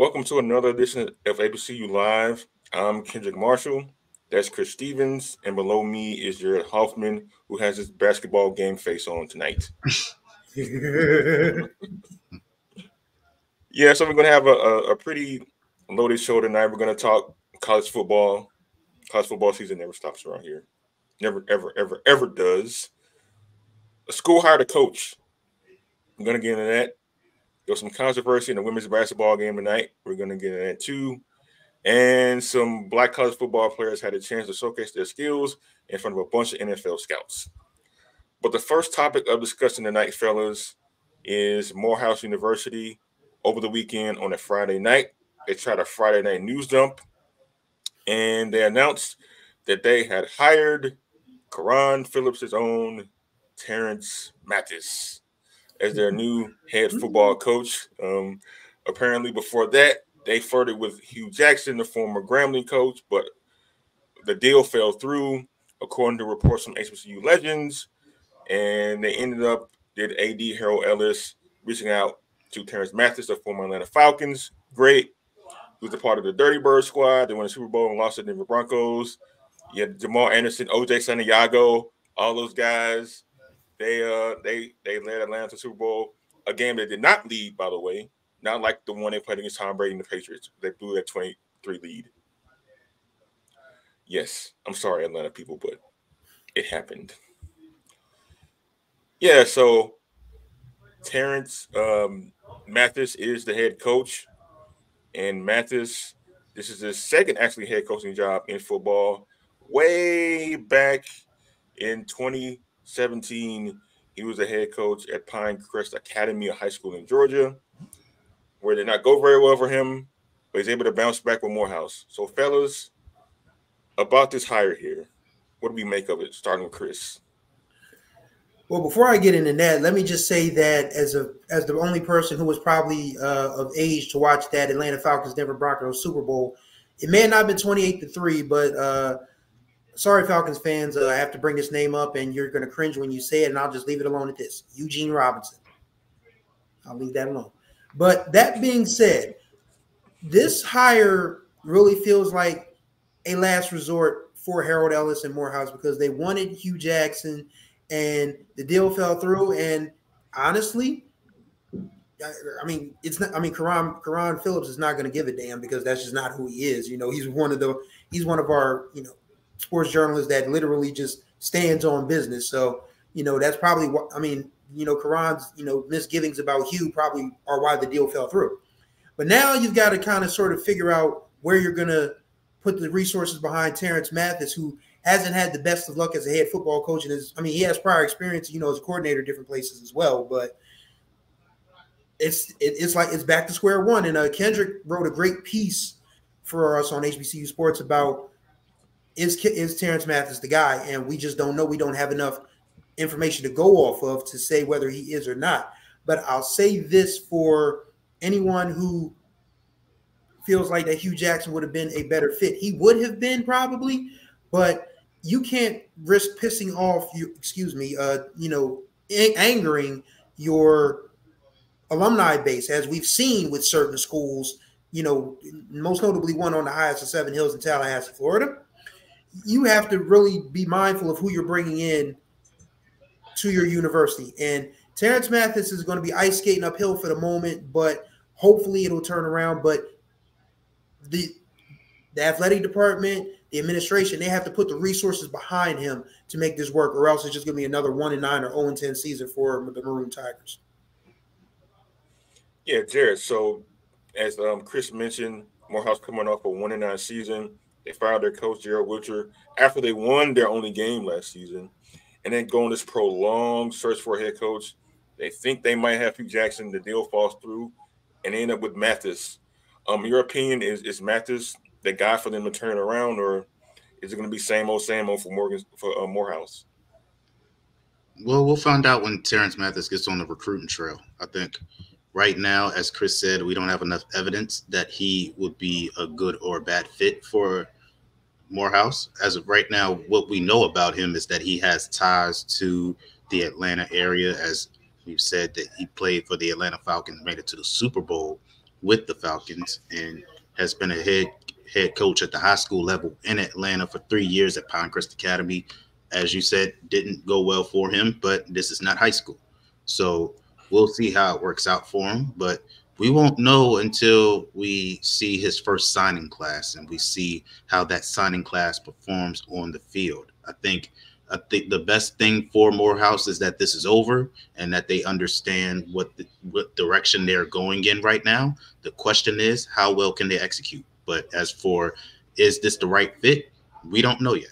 Welcome to another edition of HBCU Live. I'm Kendrick Marshall. That's Chris Stevens, and below me is Jared Hoffman, who has his basketball game face on tonight. Yeah, so we're going to have a pretty loaded show tonight. We're going to talk college football. College football season never stops around here. Never, ever, ever, ever does. A school hired a coach. I'm going to get into that. There was some controversy in the women's basketball game tonight. We're going to get into that too. And some black college football players had a chance to showcase their skills in front of a bunch of NFL scouts. But the first topic of discussion tonight, fellas, is Morehouse University. Over the weekend on a Friday night, they tried a Friday night news dump, and they announced that they had hired Karan Phillips' own Terance Mathis as their new head football coach. Apparently, before that, they flirted with Hugh Jackson, the former Grambling coach, but the deal fell through, according to reports from HBCU Legends, and they ended up, did AD Harold Ellis reaching out to Terance Mathis, the former Atlanta Falcons. Great. He was a part of the Dirty Bird squad. They won the Super Bowl and lost to the Denver Broncos. You had Jamal Anderson, OJ Santiago, all those guys. They led Atlanta to the Super Bowl, a game they did not lead, by the way. Not like the one they played against Tom Brady and the Patriots. They blew that 23 lead. Yes, I'm sorry, Atlanta people, but it happened. Yeah, so Terance Mathis is the head coach. And Mathis, this is his second actually head coaching job in football. Way back in 2017, he was a head coach at Pinecrest Academy, a high school in Georgia, where did not go very well for him, but he's able to bounce back with Morehouse. So, fellas, about this hire here, what do we make of it? Starting with Chris. Well, before I get into that, let me just say that as the only person who was probably of age to watch that Atlanta Falcons Denver Broncos Super Bowl, it may have not been 28-3, but sorry, Falcons fans, I have to bring this name up, and you're going to cringe when you say it, and I'll just leave it alone at this: Eugene Robinson. I'll leave that alone. But that being said, this hire really feels like a last resort for Harold Ellis and Morehouse because they wanted Hugh Jackson. And the deal fell through. And honestly, I mean, it's not. I mean, Karan Phillips is not going to give a damn because that's just not who he is. You know, he's one of our sports journalists that literally just stands on business. So that's probably what I mean. Karan's misgivings about Hugh probably are why the deal fell through. But now you've got to kind of sort of figure out where you're going to put the resources behind Terance Mathis, who hasn't had the best of luck as a head football coach. And he has prior experience, as a coordinator, different places as well. But it's like it's back to square one. And Kendrick wrote a great piece for us on HBCU Sports about is Terance Mathis the guy? And we just don't know. We don't have enough information to go off of to say whether he is or not. But I'll say this for anyone who feels like that Hugh Jackson would have been a better fit. He would have been probably, but you can't risk pissing off angering your alumni base, as we've seen with certain schools, most notably one on the highest of Seven Hills in Tallahassee, Florida. You have to really be mindful of who you're bringing in to your university. And Terance Mathis is going to be ice skating uphill for the moment, but hopefully it'll turn around. But the athletic department, the administration, they have to put the resources behind him to make this work, or else it's just going to be another 1-9 or 0-10 season for the Maroon Tigers. Yeah, Jared. So, as Chris mentioned, Morehouse coming off a 1-9 season. They fired their coach, Gerald Wiltshire, after they won their only game last season, and then go on this prolonged search for a head coach. They think they might have Hugh Jackson. The deal falls through, and they end up with Mathis. Your opinion is Mathis the guy for them to turn it around, or is it going to be same old for Morehouse? Well, we'll find out when Terance Mathis gets on the recruiting trail. I think right now, as Chris said, we don't have enough evidence that he would be a good or bad fit for Morehouse. As of right now, what we know about him is that he has ties to the Atlanta area. As we've said, that he played for the Atlanta Falcons, made it to the Super Bowl with the Falcons and has been a head coach at the high school level in Atlanta for 3 years at Pinecrest Academy. As you said, didn't go well for him, but this is not high school. So we'll see how it works out for him. But we won't know until we see his first signing class and we see how that signing class performs on the field. I think the best thing for Morehouse is that this is over and that they understand what direction they're going in right now. The question is, how well can they execute? But as for is this the right fit, we don't know yet.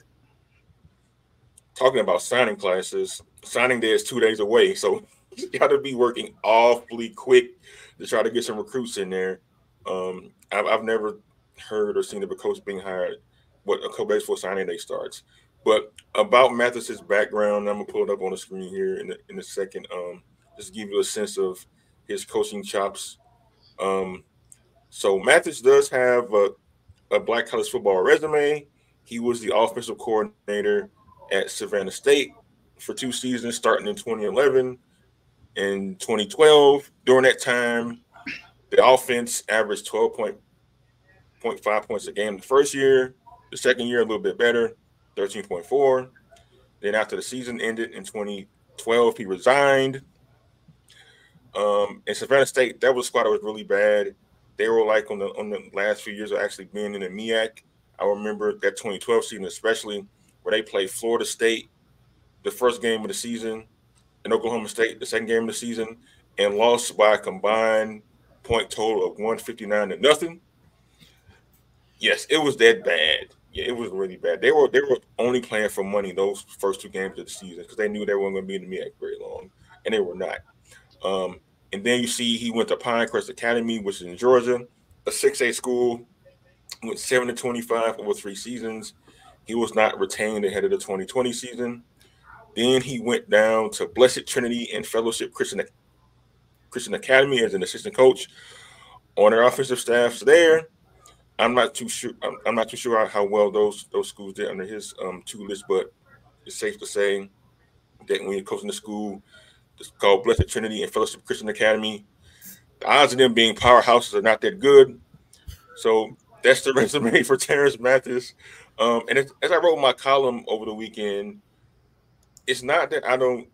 Talking about signing classes, signing day is 2 days away, so you got to be working awfully quick to try to get some recruits in there. I've never heard or seen of a coach being hired what a couple days before signing day starts. But about Mathis's background, I'm gonna pull it up on the screen here in a second. Just to give you a sense of his coaching chops. Um, so Mathis does have a black college football resume. He was the offensive coordinator at Savannah State for 2 seasons, starting in 2011 and 2012. During that time, the offense averaged 12.5 points a game the first year. The second year, a little bit better, 13.4. Then after the season ended in 2012, he resigned. In Savannah State, that was a squad that was really bad. They were like on the last few years of actually being in the MEAC. I remember that 2012 season, especially where they played Florida State the first game of the season, and Oklahoma State the second game of the season, and lost by a combined point total of 159 to nothing. Yes, it was that bad. Yeah, it was really bad. They were only playing for money those first 2 games of the season because they knew they weren't going to be in the MEAC very long, and they were not. Um, and then you see he went to Pinecrest Academy, which is in Georgia, a 6A school, went 7-25 over 3 seasons. He was not retained ahead of the 2020 season. Then he went down to Blessed Trinity and Fellowship Christian Academy as an assistant coach on their offensive staffs there. I'm not too sure. I'm not too sure how well those schools did under his two list, but it's safe to say that when you're coaching the school, it's called Blessed Trinity and Fellowship Christian Academy, the odds of them being powerhouses are not that good. So that's the resume for Terance Mathis. And as I wrote my column over the weekend, it's not that I don't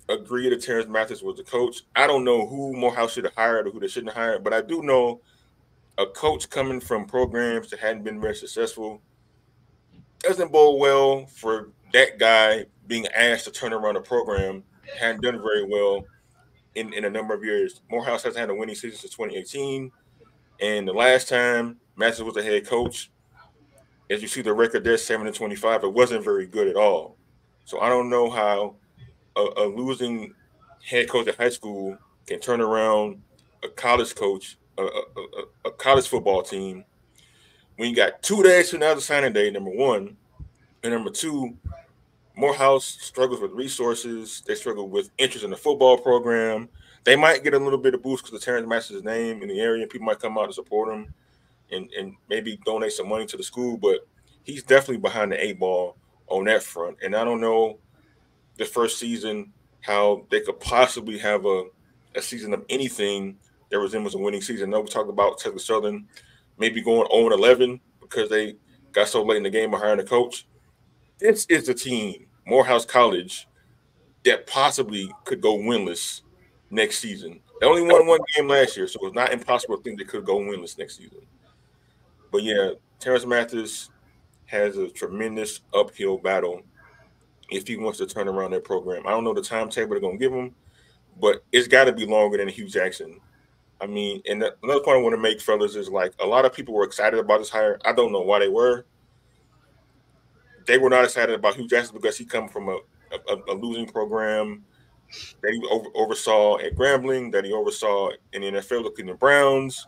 agree that Terance Mathis was the coach. I don't know who Morehouse should have hired or who they shouldn't have hired, but I do know a coach coming from programs that hadn't been very successful doesn't bode well for that guy being asked to turn around a program hadn't done very well in a number of years. Morehouse hasn't had a winning season since 2018, and the last time Mathis was a head coach, as you see the record there, 7-25, it wasn't very good at all. So I don't know how a losing head coach at high school can turn around a college coach, a college football team when you got 2 days to another signing day, number one. And number two, Morehouse struggles with resources. They struggle with interest in the football program. They might get a little bit of boost because of Terance Mathis' name in the area, and people might come out to support him and maybe donate some money to the school. But he's definitely behind the 8 ball on that front. And I don't know the first season how they could possibly have a season of anything that resembles a winning season. I know we talked about Texas Southern maybe going 0-11 because they got so late in the game of hiring a coach. This is the team, Morehouse College, that possibly could go winless next season. They only won 1 game last year, so it's not impossible to think they could go winless next season. But yeah, Terance Mathis has a tremendous uphill battle if he wants to turn around that program. I don't know the timetable they're going to give him, but it's got to be longer than Hugh Jackson. I mean, and another point I want to make, fellas, is like a lot of people were excited about this hire. I don't know why they were. They were not excited about Hugh Jackson because he come from a losing program that he oversaw at Grambling, that he oversaw in the NFL looking the Browns.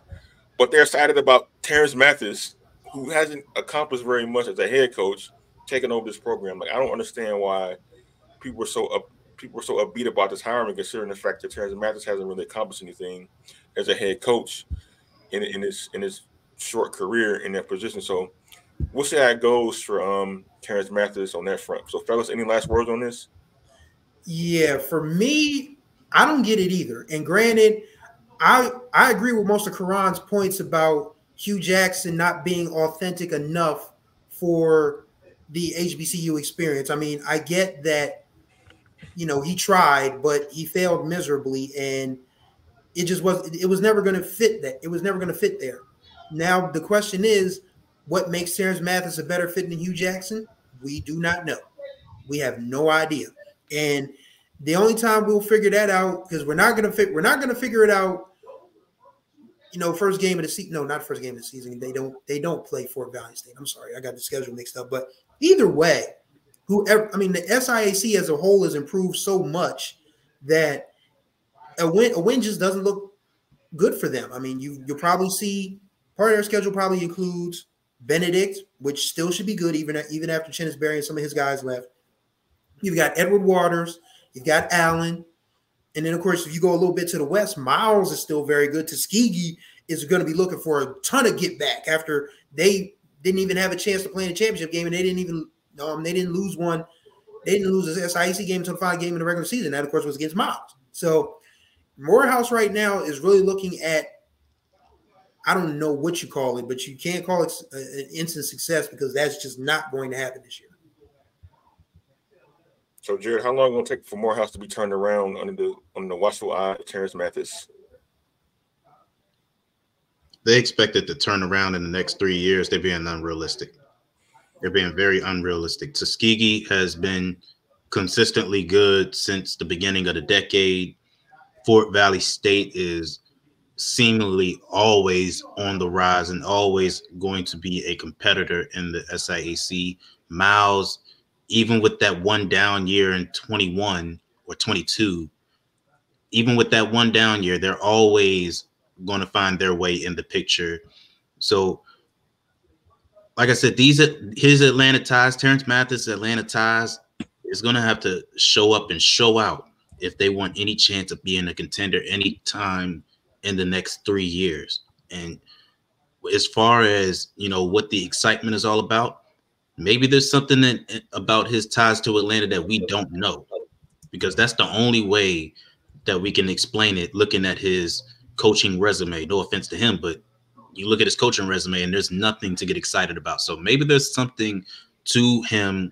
But they're excited about Terance Mathis, who hasn't accomplished very much as a head coach, taking over this program. Like, I don't understand why people were so upbeat about this hiring, considering the fact that Terance Mathis hasn't really accomplished anything as a head coach in his short career in that position. So we'll see how it goes for Terance Mathis on that front. So, fellas, any last words on this? Yeah, for me, I don't get it either. And granted, I agree with most of Karan's points about Hugh Jackson not being authentic enough for the HBCU experience. I mean, I get that, he tried, but he failed miserably, and it was never going to fit that. It was never going to fit there. Now the question is, what makes Terance Mathis a better fit than Hugh Jackson? We do not know. We have no idea. And the only time we'll figure that out, because we're not going to figure it out, first game of the season. No, not first game of the season. They don't play Fort Valley State. I'm sorry, I got the schedule mixed up. But either way, the SIAC as a whole has improved so much that a win just doesn't look good for them. I mean, you'll probably see part of their schedule probably includes Benedict, which still should be good even after Chennisberry and some of his guys left. You've got Edward Waters, you've got Allen, and then of course if you go a little bit to the west, Miles is still very good. Tuskegee is going to be looking for a ton of get back after they didn't even have a chance to play in the championship game, and they didn't lose one. They didn't lose a SIAC game until the final game in the regular season. That of course was against Miles. So Morehouse right now is really looking at, I don't know what you call it, but you can't call it an instant success because that's just not going to happen this year. So, Jared, how long will it take for Morehouse to be turned around under the watchful eye of Terance Mathis? They expect it to turn around in the next 3 years. They're being unrealistic. They're being very unrealistic. Tuskegee has been consistently good since the beginning of the decade. Fort Valley State is seemingly always on the rise and always going to be a competitor in the SIAC. Miles, even with that one down year in 21 or 22, even with that one down year, they're always going to find their way in the picture. So, like I said, his Atlanta ties, Terance Mathis' Atlanta ties, is going to have to show up and show out if they want any chance of being a contender anytime in the next 3 years. And as far as, what the excitement is all about, maybe there's something about his ties to Atlanta that we don't know, because that's the only way that we can explain it looking at his coaching resume. No offense to him, but you look at his coaching resume and there's nothing to get excited about. So maybe there's something to him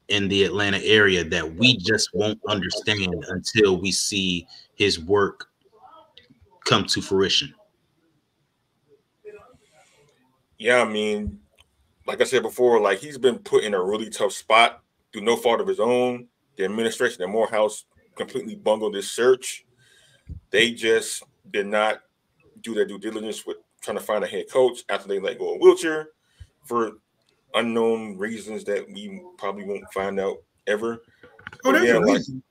in the Atlanta area that we just won't understand until we see his work come to fruition. Yeah, I mean, like I said before, like he's been put in a really tough spot through no fault of his own. The administration at Morehouse completely bungled this search. They just did not do their due diligence with trying to find a head coach after they let go of Wiltshire for unknown reasons that we probably won't find out ever. Oh, there's a reason.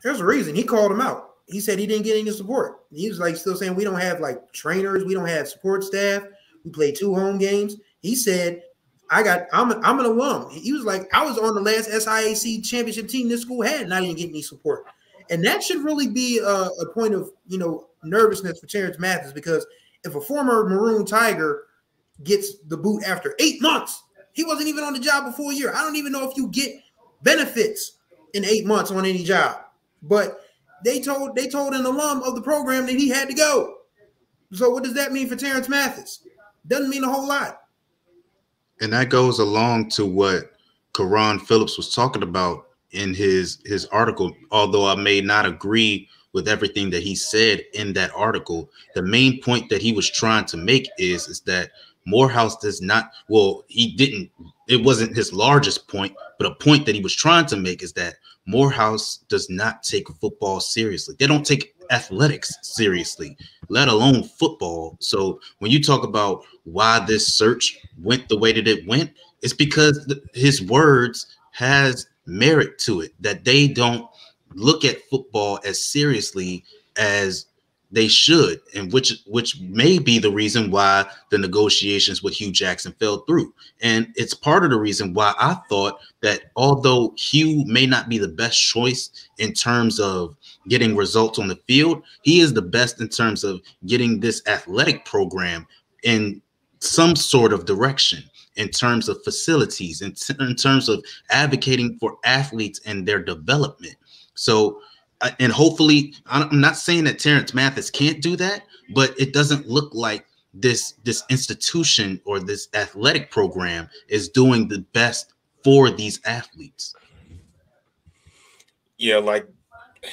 There's a reason. He called him out. He said he didn't get any support. He was still saying we don't have trainers, we don't have support staff. We played 2 home games. He said, I'm an alum. He was like, I was on the last SIAC championship team this school had, and I didn't get any support. And that should really be a point of nervousness for Terance Mathis, because if a former Maroon Tiger gets the boot after 8 months, he wasn't even on the job before a year. I don't even know if you get benefits in 8 months on any job. But they told an alum of the program that he had to go. So what does that mean for Terance Mathis? Doesn't mean a whole lot. And that goes along to what Karan Phillips was talking about in his article. Although I may not agree with everything that he said in that article, the main point that he was trying to make is that Morehouse does not, it wasn't his largest point, but a point that he was trying to make is that Morehouse does not take football seriously. They don't take athletics seriously, let alone football. So when you talk about why this search went the way that it went, it's because his words has merit to it, that they don't look at football as seriously as they should, and which may be the reason why the negotiations with Hugh Jackson fell through. And it's part of the reason why I thought that although Hugh may not be the best choice in terms of getting results on the field, he is the best in terms of getting this athletic program in some sort of direction, in terms of facilities, in terms of advocating for athletes and their development. So and hopefully, I'm not saying that Terance Mathis can't do that, but it doesn't look like this institution or this athletic program is doing the best for these athletes. Yeah, like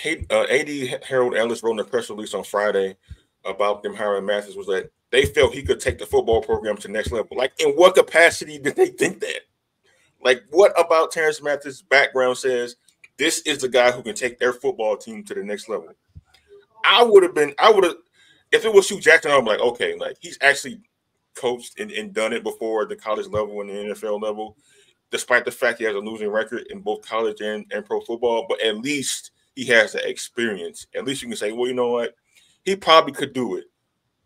AD Harold Ellis wrote in a press release on Friday about them hiring Mathis was that they felt he could take the football program to the next level. Like, in what capacity did they think that? Like, what about Terance Mathis' background says this is the guy who can take their football team to the next level? I would have, if it was Hugh Jackson, I'm like, okay, like he's actually coached and done it before at the college level and the NFL level, despite the fact he has a losing record in both college and pro football. But at least he has the experience. At least you can say, well, you know what? He probably could do it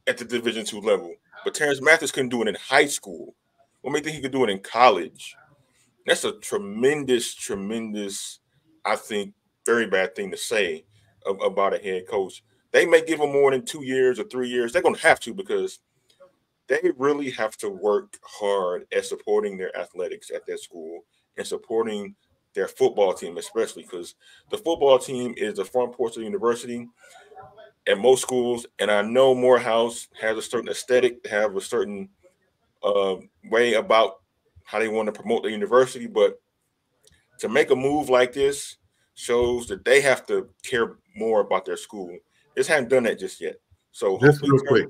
at the Division II level. But Terance Mathis couldn't do it in high school. What makes me think he could do it in college? That's a tremendous, I think, very bad thing to say about a head coach. They may give him more than 2 years or 3 years. They're going to have to, because they really have to work hard at supporting their athletics at that school and supporting their football team, especially because the football team is the front porch of the university at most schools. And I know Morehouse has a certain aesthetic, have a certain way about how they want to promote the university, but to make a move like this shows that they have to care more about their school. Just haven't done that just yet. So just real quick.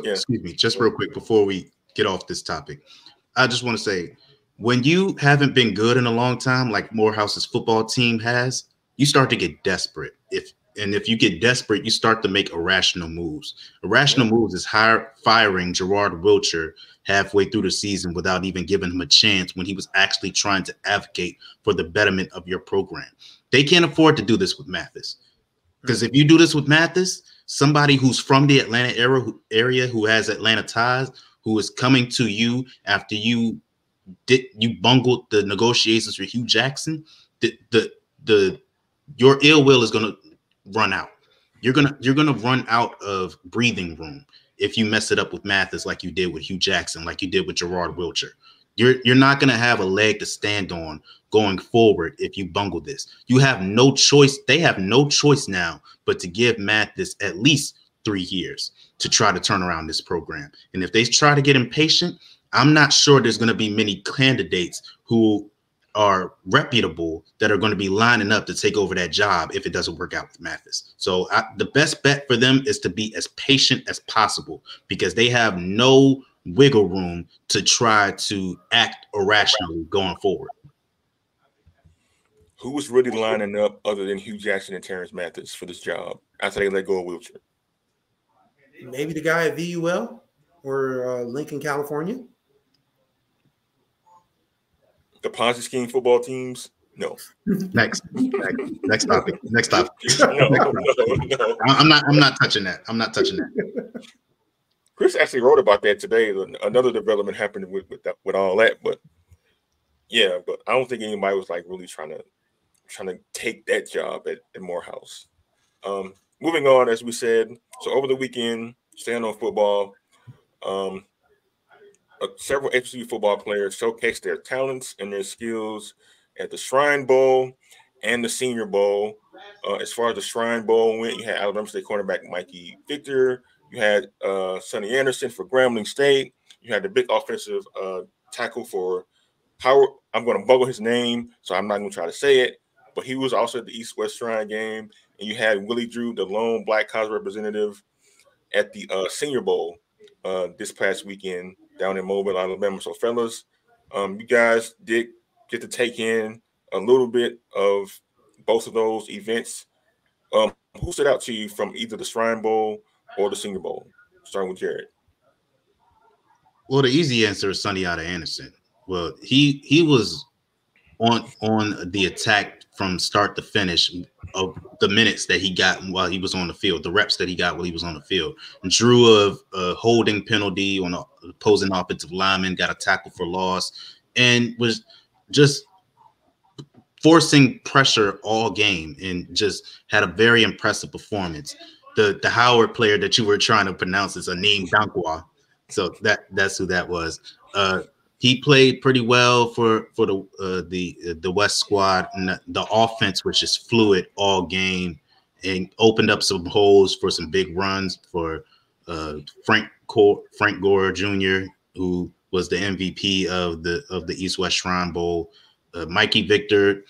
Yeah. Excuse me, just real quick before we get off this topic, I just want to say, when you haven't been good in a long time, like Morehouse's football team has, you start to get desperate. If you get desperate, you start to make irrational moves. Irrational moves is firing Gerard Wilcher halfway through the season without even giving him a chance when he was actually trying to advocate for the betterment of your program. They can't afford to do this with Mathis, because if you do this with Mathis, somebody who's from the Atlanta area who has Atlanta ties, who is coming to you after you bungled the negotiations with Hugh Jackson, your ill will is gonna run out. You're gonna run out of breathing room if you mess it up with Mathis like you did with Hugh Jackson, like you did with Gerard Wilcher. You're not gonna have a leg to stand on going forward if you bungle this. You have no choice. They have no choice now but to give Mathis at least 3 years to try to turn around this program. And if they try to get impatient, I'm not sure there's going to be many candidates who are reputable that are going to be lining up to take over that job if it doesn't work out with Mathis. So the best bet for them is to be as patient as possible, because they have no wiggle room to try to act irrationally going forward. Who was really lining up other than Hugh Jackson and Terance Mathis for this job after they let go of Wilcher? Maybe the guy at VUL or Lincoln, California. The Ponzi scheme football teams? No. Next topic. No. I'm not touching that. I'm not touching that. Chris actually wrote about that today. Another development happened with all that, but yeah, but I don't think anybody was like really trying to take that job at Morehouse. Moving on, as we said, so over the weekend, staying on football, several HBCU football players showcased their talents and their skills at the Shrine Bowl and the Senior Bowl. As far as the Shrine Bowl went, you had Alabama State cornerback Mikey Victor. You had Sonny Anderson for Grambling State. You had the big offensive tackle for Howard. I'm going to buggle his name, so I'm not going to try to say it. But he was also at the East-West Shrine game. And you had Willie Drew, the lone black college representative, at the Senior Bowl this past weekend down in Mobile, Alabama. So, fellas, you guys did get to take in a little bit of both of those events. Who stood out to you from either the Shrine Bowl or the Senior Bowl? Starting with Jared. Well, the easy answer is Sonny Anderson. Well, he was on the attack from start to finish of the minutes that he got while he was on the field, the reps that he got while he was on the field. Drew a holding penalty on an opposing offensive lineman, got a tackle for loss, and was just forcing pressure all game and just had a very impressive performance. The Howard player that you were trying to pronounce is Aneem Dankwa. So that's who that was. He played pretty well for the West squad, and the offense was just fluid all game. and opened up some holes for some big runs for Frank Gore Jr., who was the MVP of the East West Shrine Bowl. Mikey Victor,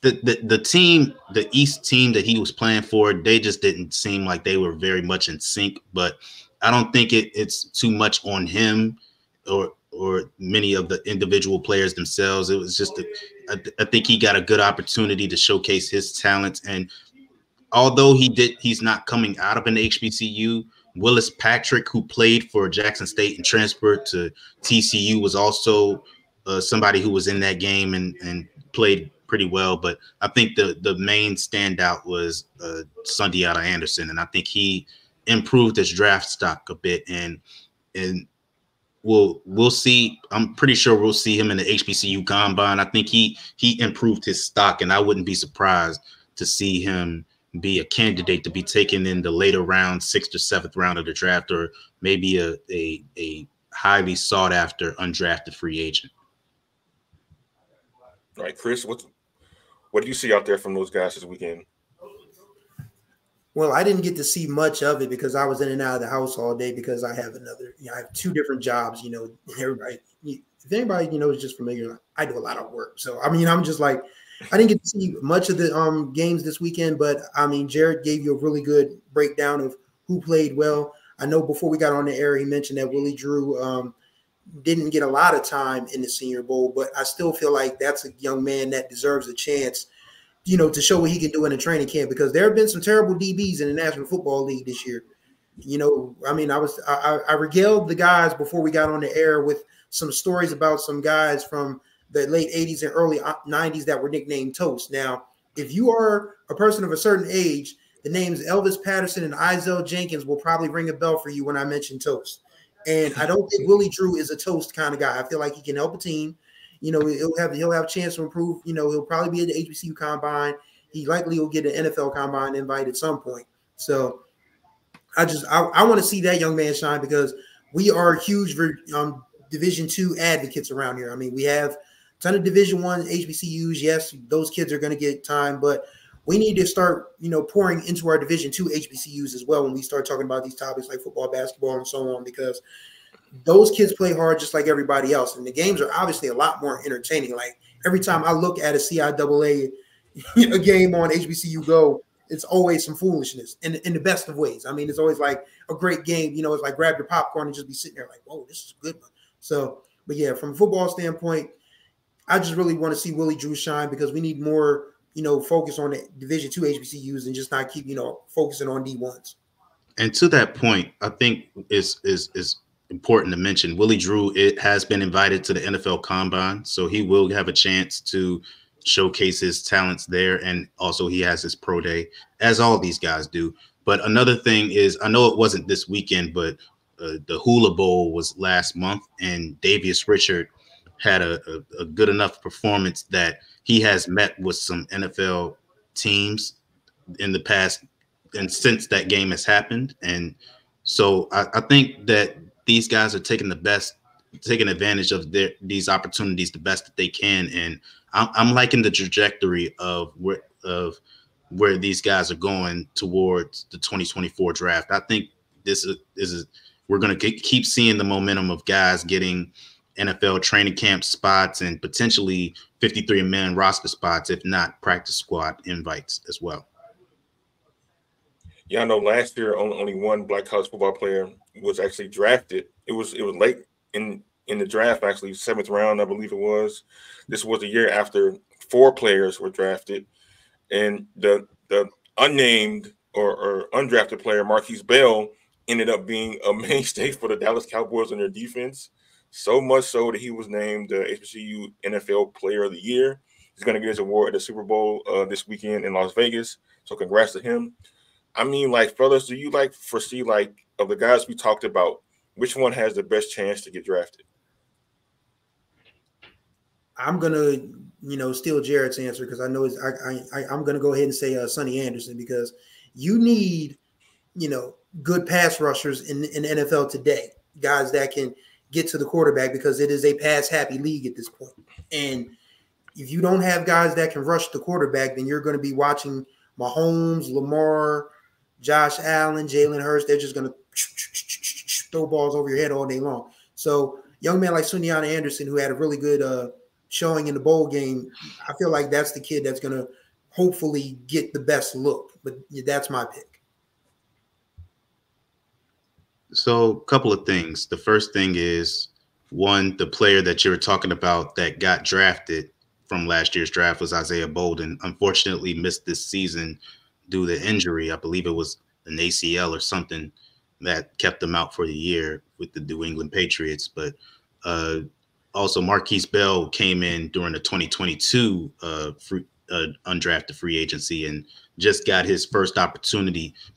the team, the East team that he was playing for, they just didn't seem like they were very much in sync. But I don't think it's too much on him or many of the individual players themselves. It was just I think he got a good opportunity to showcase his talents. And although he's not coming out of an HBCU, Willis Patrick, who played for Jackson State and transferred to TCU, was also somebody who was in that game and played pretty well. But I think the main standout was Sundiata Anderson, and I think he improved his draft stock a bit. And we'll see. I'm pretty sure we'll see him in the HBCU Combine. I think he improved his stock, and I wouldn't be surprised to see him be a candidate to be taken in the later round, 6th or 7th round of the draft, or maybe a highly sought after undrafted free agent. All right, Chris, what do you see out there from those guys this weekend? Well, I didn't get to see much of it because I was in and out of the house all day because I have I have 2 different jobs. Everybody, if anybody is just familiar, I do a lot of work. So I'm just like, I didn't get to see much of the games this weekend, but Jared gave you a really good breakdown of who played well. I know before we got on the air, he mentioned that Willie Drew didn't get a lot of time in the Senior Bowl, but I still feel like that's a young man that deserves a chance, to show what he can do in a training camp, because there have been some terrible DBs in the National Football League this year. I regaled the guys before we got on the air with some stories about some guys from the late 80s and early 90s that were nicknamed Toast. Now, if you are a person of a certain age, the names Elvis Patterson and Izell Jenkins will probably ring a bell for you when I mention Toast. And I don't think Willie Drew is a Toast kind of guy. I feel like he can help a team. He'll have a chance to improve. He'll probably be at the HBCU Combine. He likely will get an NFL Combine invite at some point. So I want to see that young man shine, because we are huge Division II advocates around here. We have a ton of Division I HBCUs. Yes, those kids are going to get time, but we need to start, pouring into our Division II HBCUs as well when we start talking about these topics like football, basketball, and so on, because those kids play hard just like everybody else. And the games are obviously a lot more entertaining. Like every time I look at a CIAA a game on HBCU Go, it's always some foolishness in the best of ways. It's always like a great game. It's like grab your popcorn and just be sitting there like, whoa, this is a good one. So, but yeah, from a football standpoint, I just really want to see Willie Drew shine, because we need more, focus on the Division II HBCUs and just not keep, focusing on D1s. And to that point, I think is important to mention Willie Drew. It has been invited to the NFL Combine, so he will have a chance to showcase his talents there. And also he has his pro day, as all these guys do. But another thing is, I know it wasn't this weekend, but the Hula Bowl was last month, and Davius Richard had a good enough performance that he has met with some NFL teams in the past and since that game has happened. And so I think that these guys are taking advantage of these opportunities the best that they can. And I'm liking the trajectory of where these guys are going towards the 2024 draft. I think this is we're going to keep seeing the momentum of guys getting NFL training camp spots and potentially 53-man roster spots, if not practice squad invites as well. Yeah, I know last year only one Black college football player was actually drafted. It was late in the draft, actually 7th round, I believe it was. This was a year after 4 players were drafted, and the unnamed or undrafted player Marquise Bell ended up being a mainstay for the Dallas Cowboys on their defense. So much so that he was named the HBCU NFL Player of the Year. He's going to get his award at the Super Bowl this weekend in Las Vegas. So congrats to him. Fellas, do you foresee of the guys we talked about, which one has the best chance to get drafted? I'm gonna, steal Jared's answer, because I know I'm gonna go ahead and say Sonny Anderson, because you need, good pass rushers in the NFL today, guys that can get to the quarterback, because it is a pass-happy league at this point. And if you don't have guys that can rush the quarterback, then you're going to be watching Mahomes, Lamar, Josh Allen, Jalen Hurts, they're just going to throw balls over your head all day long. So young man like Sundiana Anderson, who had a really good showing in the bowl game, I feel like that's the kid that's going to hopefully get the best look. But that's my pick. So a couple of things. The first thing is, one, the player that you were talking about that got drafted from last year's draft was Isaiah Bolden. Unfortunately missed this season due to injury. I believe it was an ACL or something that kept him out for the year with the New England Patriots. But also Marquise Bell came in during the 2022 undrafted free agency and just got his first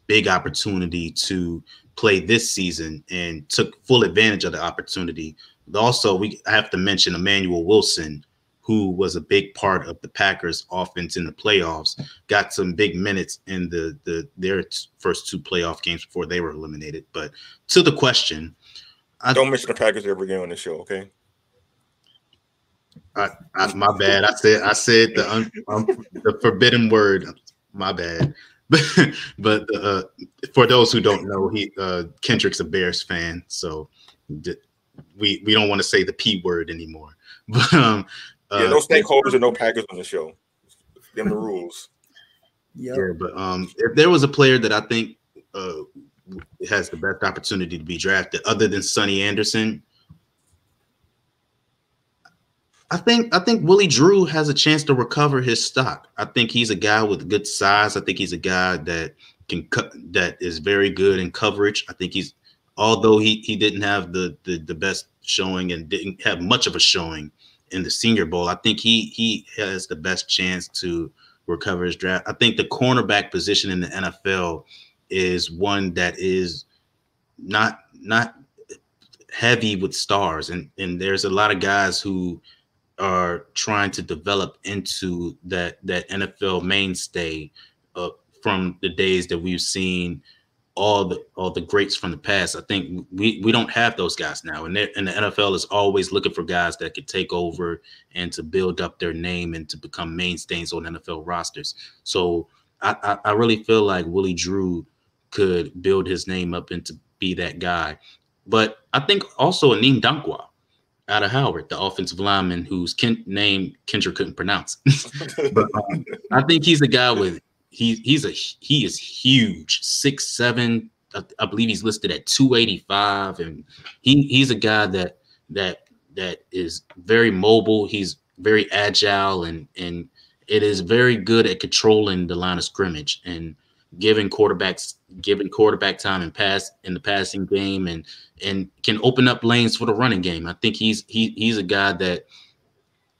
big opportunity to play this season and took full advantage of the opportunity. But also, we have to mention Emmanuel Wilson, who was a big part of the Packers offense in the playoffs, got some big minutes in their first two playoff games before they were eliminated. But to the question, don't mention the Packers ever again on the show, okay? My bad. I said the forbidden word. My bad. But for those who don't know, Kendrick's a Bears fan, so we don't want to say the P word anymore. But no stakeholders and no Packers on the show. Them the rules. Yep. Yeah, but if there was a player that I think has the best opportunity to be drafted, other than Sonny Anderson, I think Willie Drew has a chance to recover his stock. I think he's a guy with good size. I think he's a guy that that is very good in coverage. I think although he didn't have the best showing and didn't have much of a showing in the Senior Bowl, I think he has the best chance to recover his draft. I think the cornerback position in the NFL is one that is not heavy with stars, and there's a lot of guys who are trying to develop into that NFL mainstay from the days that we've seen all the greats from the past. I think we don't have those guys now, and the NFL is always looking for guys that could take over and to build up their name and to become mainstays on NFL rosters. So I really feel like Willie Drew could build his name up and to be that guy. But I think also Aneem Dankwa out of Howard, the offensive lineman whose name Kendra couldn't pronounce. But I think he's a guy with he is huge, 6'7". I believe he's listed at 285, and he's a guy that is very mobile. He's very agile, and it is very good at controlling the line of scrimmage and giving quarterback time and pass in the passing game, and can open up lanes for the running game. I think he's a guy that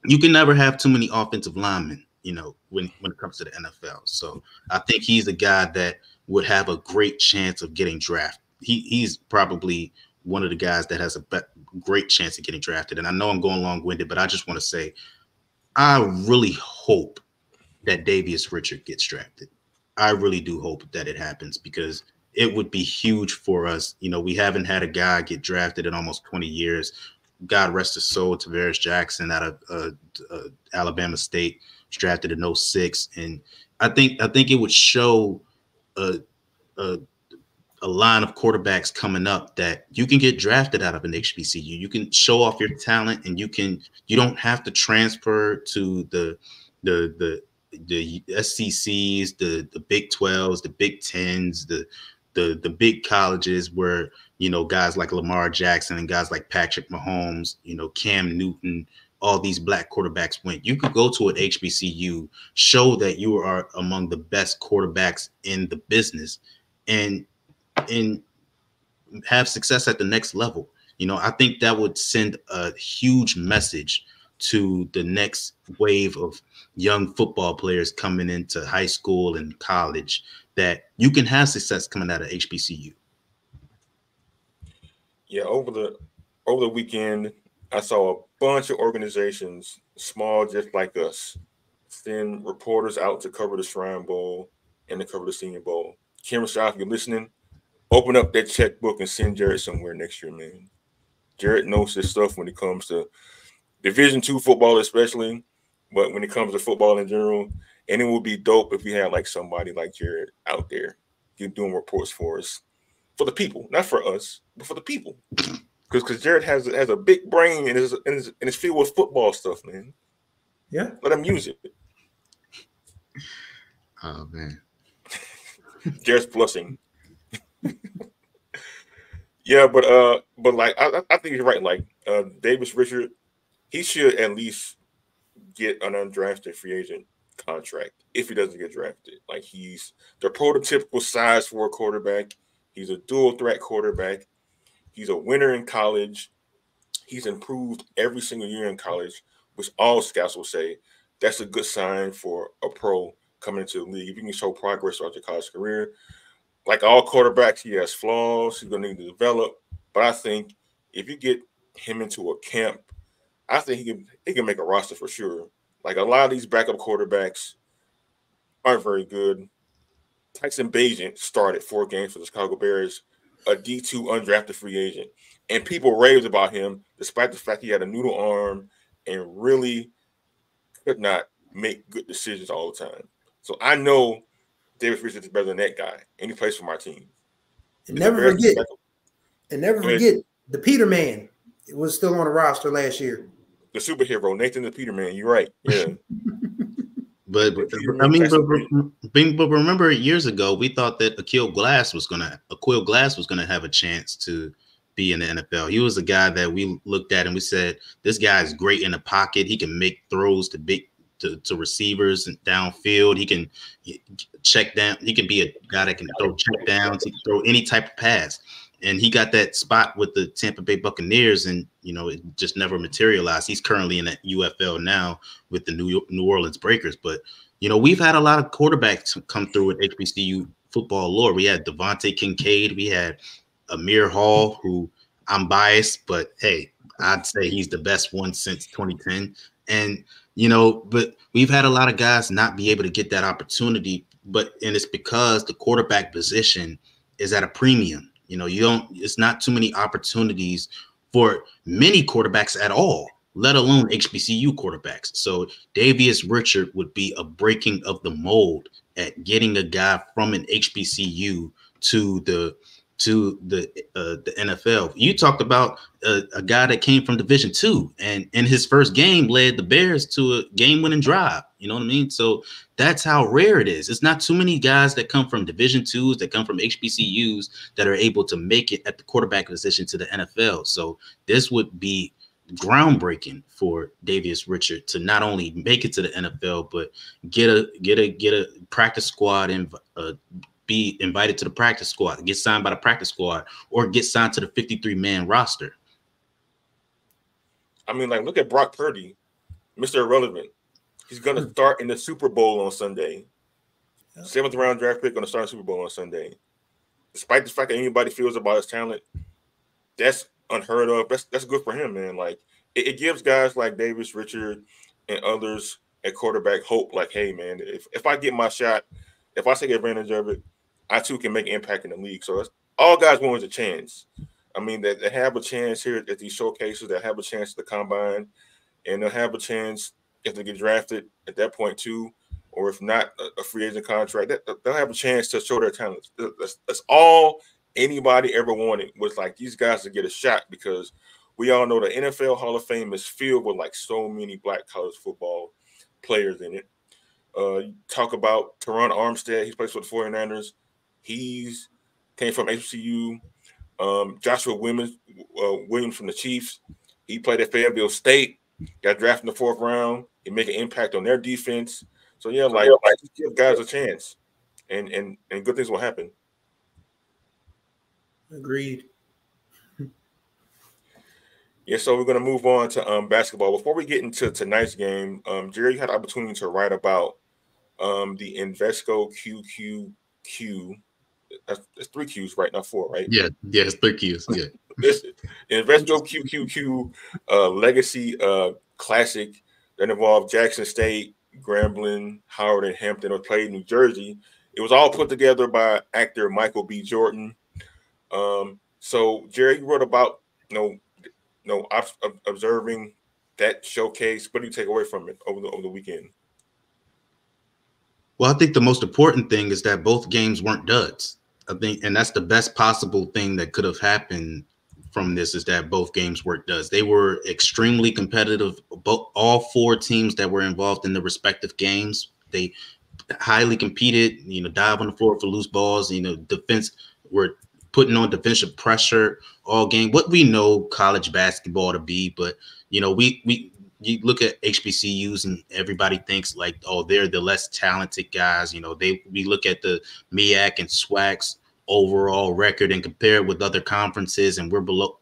you can never have too many offensive linemen, when it comes to the NFL. So I think he's a guy that would have a great chance of getting drafted. He's probably one of the guys that has a great chance of getting drafted. And I know I'm going long-winded, but I just want to say, I really hope that Davius Richard gets drafted. I really do hope that it happens, because it would be huge for us. We haven't had a guy get drafted in almost 20 years. God rest his soul, Tavares Jackson out of Alabama State, was drafted in 2006. And I think it would show a line of quarterbacks coming up that you can get drafted out of an HBCU. You can show off your talent, and you don't have to transfer to the SECs, the Big 12s, the Big 10s, the big colleges where, guys like Lamar Jackson and guys like Patrick Mahomes, Cam Newton, all these black quarterbacks went. You could go to an HBCU, show that you are among the best quarterbacks in the business, and have success at the next level. I think that would send a huge message to the next wave of young football players coming into high school and college, that you can have success coming out of HBCU. Yeah, over the weekend, I saw a bunch of organizations, small just like us, send reporters out to cover the Shrine Bowl and to cover the Senior Bowl. Kim Shaw, if you're listening, open up that checkbook and send Jared somewhere next year, man. Jared knows this stuff when it comes to Division II football especially, but when it comes to football in general, And it would be dope if we had like somebody like Jared out there doing reports for us, for the people, not for us, but for the people. Because Jared has a big brain and is filled with football stuff, man. Yeah. Let him use it. Oh man. Jared's blushing. Yeah, but like I think you're right. Like Davis Richard, he should at least get an undrafted free agent contract if he doesn't get drafted. Like he's the prototypical size for a quarterback. He's a dual threat quarterback. He's a winner in college. He's improved every single year in college, which all scouts will say that's a good sign for a pro coming into the league. If you can show progress throughout your college career, like all quarterbacks, he has flaws. He's going to need to develop. But I think if you get him into a camp, I think he can make a roster for sure. Like a lot of these backup quarterbacks aren't very good. Tyson Bagent started 4 games for the Chicago Bears, a D2 undrafted free agent. And people raved about him despite the fact he had a noodle arm and really could not make good decisions all the time. So I know Davis Richards is better than that guy, and he plays for my team. And never forget, the Peterman was still on the roster last year. The superhero, Nathan the Peterman. You're right. Yeah. But I mean, but remember years ago, we thought that Akil Glass was gonna have a chance to be in the NFL. He was a guy that we looked at and we said, this guy is great in the pocket. He can make throws to receivers and downfield. He can check down. He can be a guy that can throw check downs. He can throw any type of pass. And he got that spot with the Tampa Bay Buccaneers, and it just never materialized. He's currently in the UFL now with the New Orleans Breakers. But we've had a lot of quarterbacks come through with HBCU football lore. We had Devontae Kincaid, we had Amir Hall, who I'm biased, but hey, I'd say he's the best one since 2010. And but we've had a lot of guys not be able to get that opportunity. And it's because the quarterback position is at a premium. It's not too many opportunities for many quarterbacks at all, let alone HBCU quarterbacks. So Davius Richard would be a breaking of the mold at getting a guy from an HBCU to the NFL. You talked about a guy that came from Division II, and in his first game led the Bears to a game-winning drive. You know what I mean? So that's how rare it is. It's not too many guys that come from Division IIs, that come from HBCUs, that are able to make it at the quarterback position to the NFL. So this would be groundbreaking for Davius Richard to not only make it to the NFL, but get a practice squad and be invited to the practice squad, get signed by the practice squad, or get signed to the 53-man roster. I mean, like, look at Brock Purdy, Mr. Irrelevant. He's going to start in the Super Bowl on Sunday. 7th round draft pick, going to start in the Super Bowl on Sunday. Despite the fact that anybody feels about his talent, that's unheard of. That's good for him, man. Like, it gives guys like Davis Richard and others at quarterback hope. Like, hey, man, if I get my shot, if I take advantage of it, I too can make an impact in the league. So all guys want is a chance. I mean, they have a chance here at these showcases. They have a chance at the combine, and they'll have a chance if they get drafted at that point too, or if not a free agent contract, they'll have a chance to show their talents. That's all anybody ever wanted, was like these guys to get a shot, because we all know the NFL Hall of Fame is filled with like so many black college football players in it. Talk about Teron Armstead. He plays for the 49ers. He's came from HBCU. Joshua Williams from the Chiefs. He played at Fayetteville State. Got drafted in the 4th round. He make an impact on their defense. So yeah, like give guys a chance, and good things will happen. Agreed. Yeah, so we're gonna move on to basketball. Before we get into tonight's game, Jerry, you had the opportunity to write about the Invesco QQQ. That's 3 Qs, right? Not 4, right? Yeah, it's 3 Qs. Yeah. Listen, Invesco QQQ Legacy Classic that involved Jackson State, Grambling, Howard, and Hampton, or played in New Jersey. It was all put together by actor Michael B. Jordan. So Jerry, you wrote about observing that showcase. What do you take away from it over the weekend? Well, I think the most important thing is that both games weren't duds. I think, and that's the best possible thing that could have happened from this, is that both games were duds. They were extremely competitive. Both all four teams that were involved in the respective games, they highly competed. Dive on the floor for loose balls. Defense were putting on defensive pressure all game. What we know college basketball to be, but we you look at HBCUs and everybody thinks like, oh, they're the less talented guys. We look at the MEAC and SWAC's overall record and compare it with other conferences, and we're below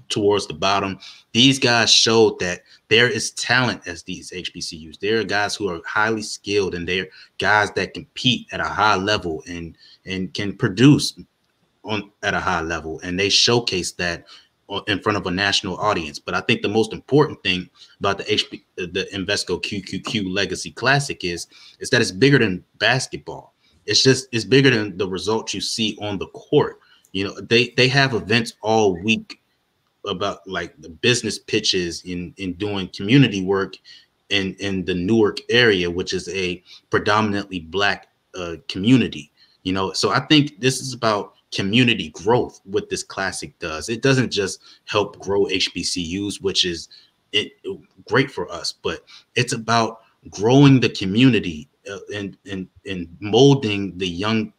towards the bottom. These guys showed that there is talent as these HBCUs. There are guys who are highly skilled, and they're guys that compete at a high level and can produce at a high level, and they showcase that in front of a national audience. But I think the most important thing about the Invesco QQQ Legacy Classic is that it's bigger than basketball. It's bigger than the results you see on the court. They have events all week about like the business pitches in doing community work in the Newark area, which is a predominantly Black community. So I think this is about community growth. What this classic does, it doesn't just help grow HBCUs, which is great for us, but it's about growing the community and molding the young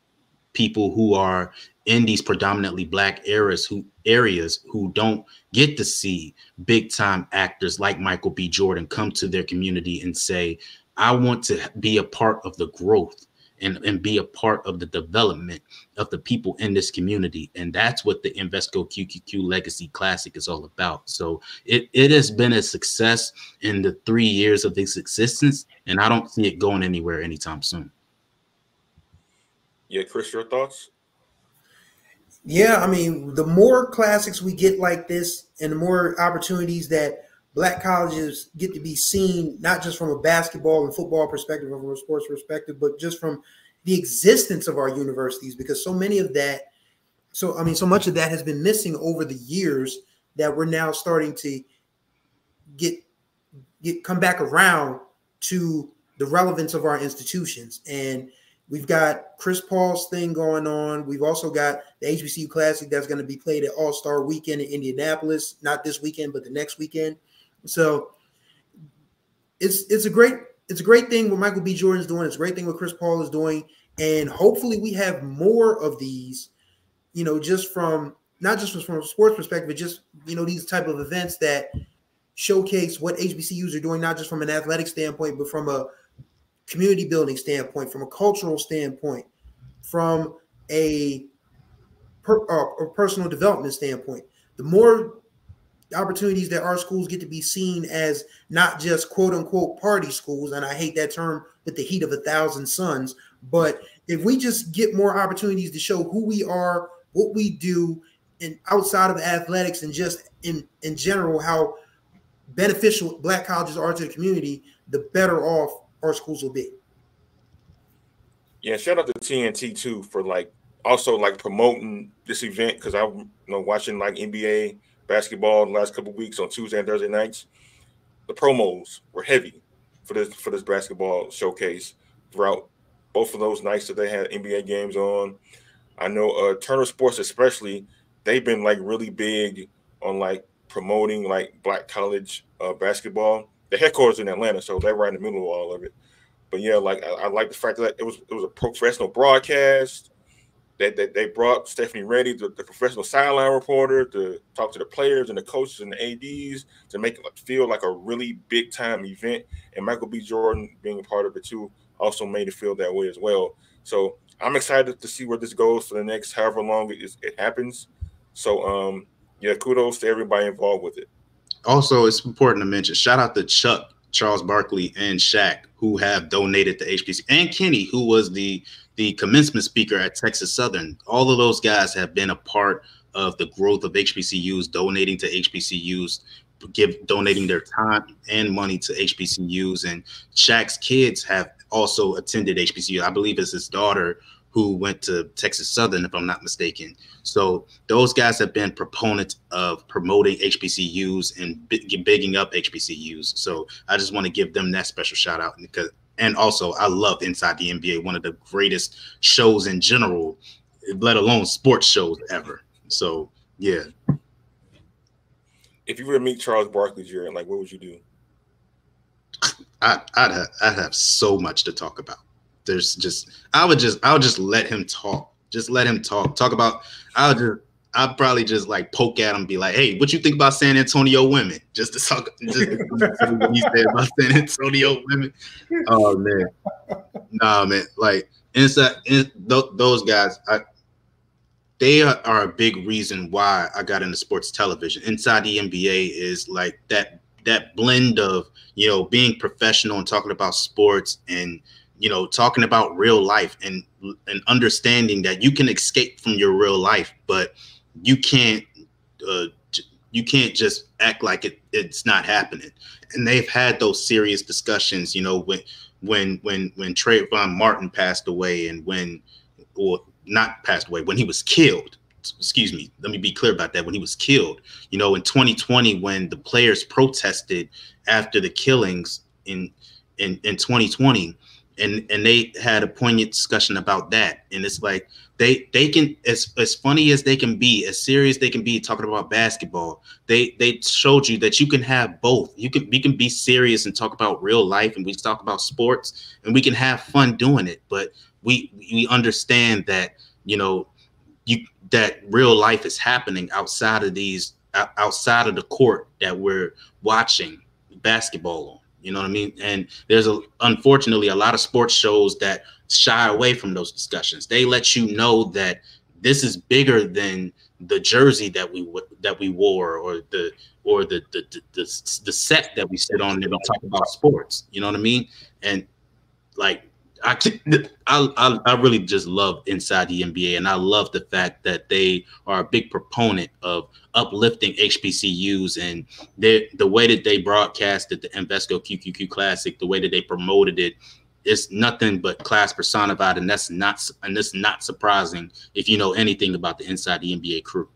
people who are in these predominantly Black areas who don't get to see big time actors like Michael B. Jordan come to their community and say, I want to be a part of the growth and be a part of the development of the people in this community. And that's what the Invesco QQQ Legacy Classic is all about. So it has been a success in the 3 years of its existence, and I don't see it going anywhere anytime soon. Yeah, Chris, your thoughts? Yeah, I mean, the more classics we get like this and the more opportunities that Black colleges get to be seen, not just from a basketball and football perspective or from a sports perspective, but just from the existence of our universities, because so much of that has been missing over the years that we're now starting to come back around to the relevance of our institutions. And we've got Chris Paul's thing going on. We've also got the HBCU Classic that's going to be played at All-Star Weekend in Indianapolis, not this weekend, but the next weekend. So it's a great thing what Michael B. Jordan is doing. It's a great thing what Chris Paul is doing. And hopefully we have more of these, just from not just from a sports perspective, but just, these type of events that showcase what HBCUs are doing, not just from an athletic standpoint, but from a community building standpoint, from a cultural standpoint, from a personal development standpoint. The more opportunities that our schools get to be seen as not just quote unquote party schools, and I hate that term with the heat of 1,000 suns, but if we just get more opportunities to show who we are, what we do, and outside of athletics and just in general how beneficial Black colleges are to the community, the better off our schools will be. Yeah, shout out to TNT too for also promoting this event, because I'm watching NBA basketball the last couple of weeks on Tuesday and Thursday nights. The promos were heavy for this basketball showcase throughout both of those nights that they had NBA games on. I know Turner Sports especially, they've been really big on promoting Black college basketball. The headquarters in Atlanta, so they're right in the middle of all of it. But yeah, I like the fact that it was a professional broadcast. That they brought Stephanie Reddy, the professional sideline reporter, to talk to the players and the coaches and the ADs to make it feel like a really big time event. And Michael B. Jordan being a part of it too also made it feel that way as well. So I'm excited to see where this goes for the next however long it happens. So yeah, kudos to everybody involved with it. Also, it's important to mention, shout out to Chuck, Charles Barkley, and Shaq, who have donated to HBC, and Kenny, who was the commencement speaker at Texas Southern. All of those guys have been a part of the growth of HBCUs, donating to HBCUs, donating their time and money to HBCUs. And Shaq's kids have also attended HBCU. I believe it's his daughter who went to Texas Southern, if I'm not mistaken. So those guys have been proponents of promoting HBCUs and bigging up HBCUs. So I just want to give them that special shout out, because And also, I love Inside the NBA, one of the greatest shows in general, let alone sports shows ever. So, yeah. If you were to meet Charles Barkley, Jared, like, what would you do? I'd have so much to talk about. I would just let him talk. Just let him talk. Talk about. I'd probably just like poke at him, and be like, "Hey, what you think about San Antonio women?" Just to talk. Just to see what he said about San Antonio women. Oh man, nah, man. Like those guys, they are a big reason why I got into sports television. Inside the NBA is like that blend of, you know, being professional and talking about sports, and, you know, talking about real life, and understanding that you can escape from your real life, but you can't just act like it's not happening. And they've had those serious discussions, you know, when Trayvon Martin passed away, and when he was killed. Excuse me. Let me be clear about that. When he was killed, you know, in 2020, when the players protested after the killings in 2020, and they had a poignant discussion about that. And it's like they can, as funny as they can be, as serious they can be talking about basketball, they showed you that you can have both. We can be serious and talk about real life, and we can talk about sports, and we can have fun doing it. But we understand that, you know, that real life is happening outside of the court that we're watching basketball on. You know what I mean? And there's unfortunately a lot of sports shows that shy away from those discussions. They let you know that this is bigger than the jersey that we wore, or the set that we sit on and talk about sports. You know what I mean? And like, I really just love Inside the NBA, and I love the fact that they are a big proponent of uplifting HBCUs, and the way that they broadcasted the Invesco QQQ Classic, the way that they promoted it, is nothing but class personified, and that's not surprising if you know anything about the Inside the NBA crew.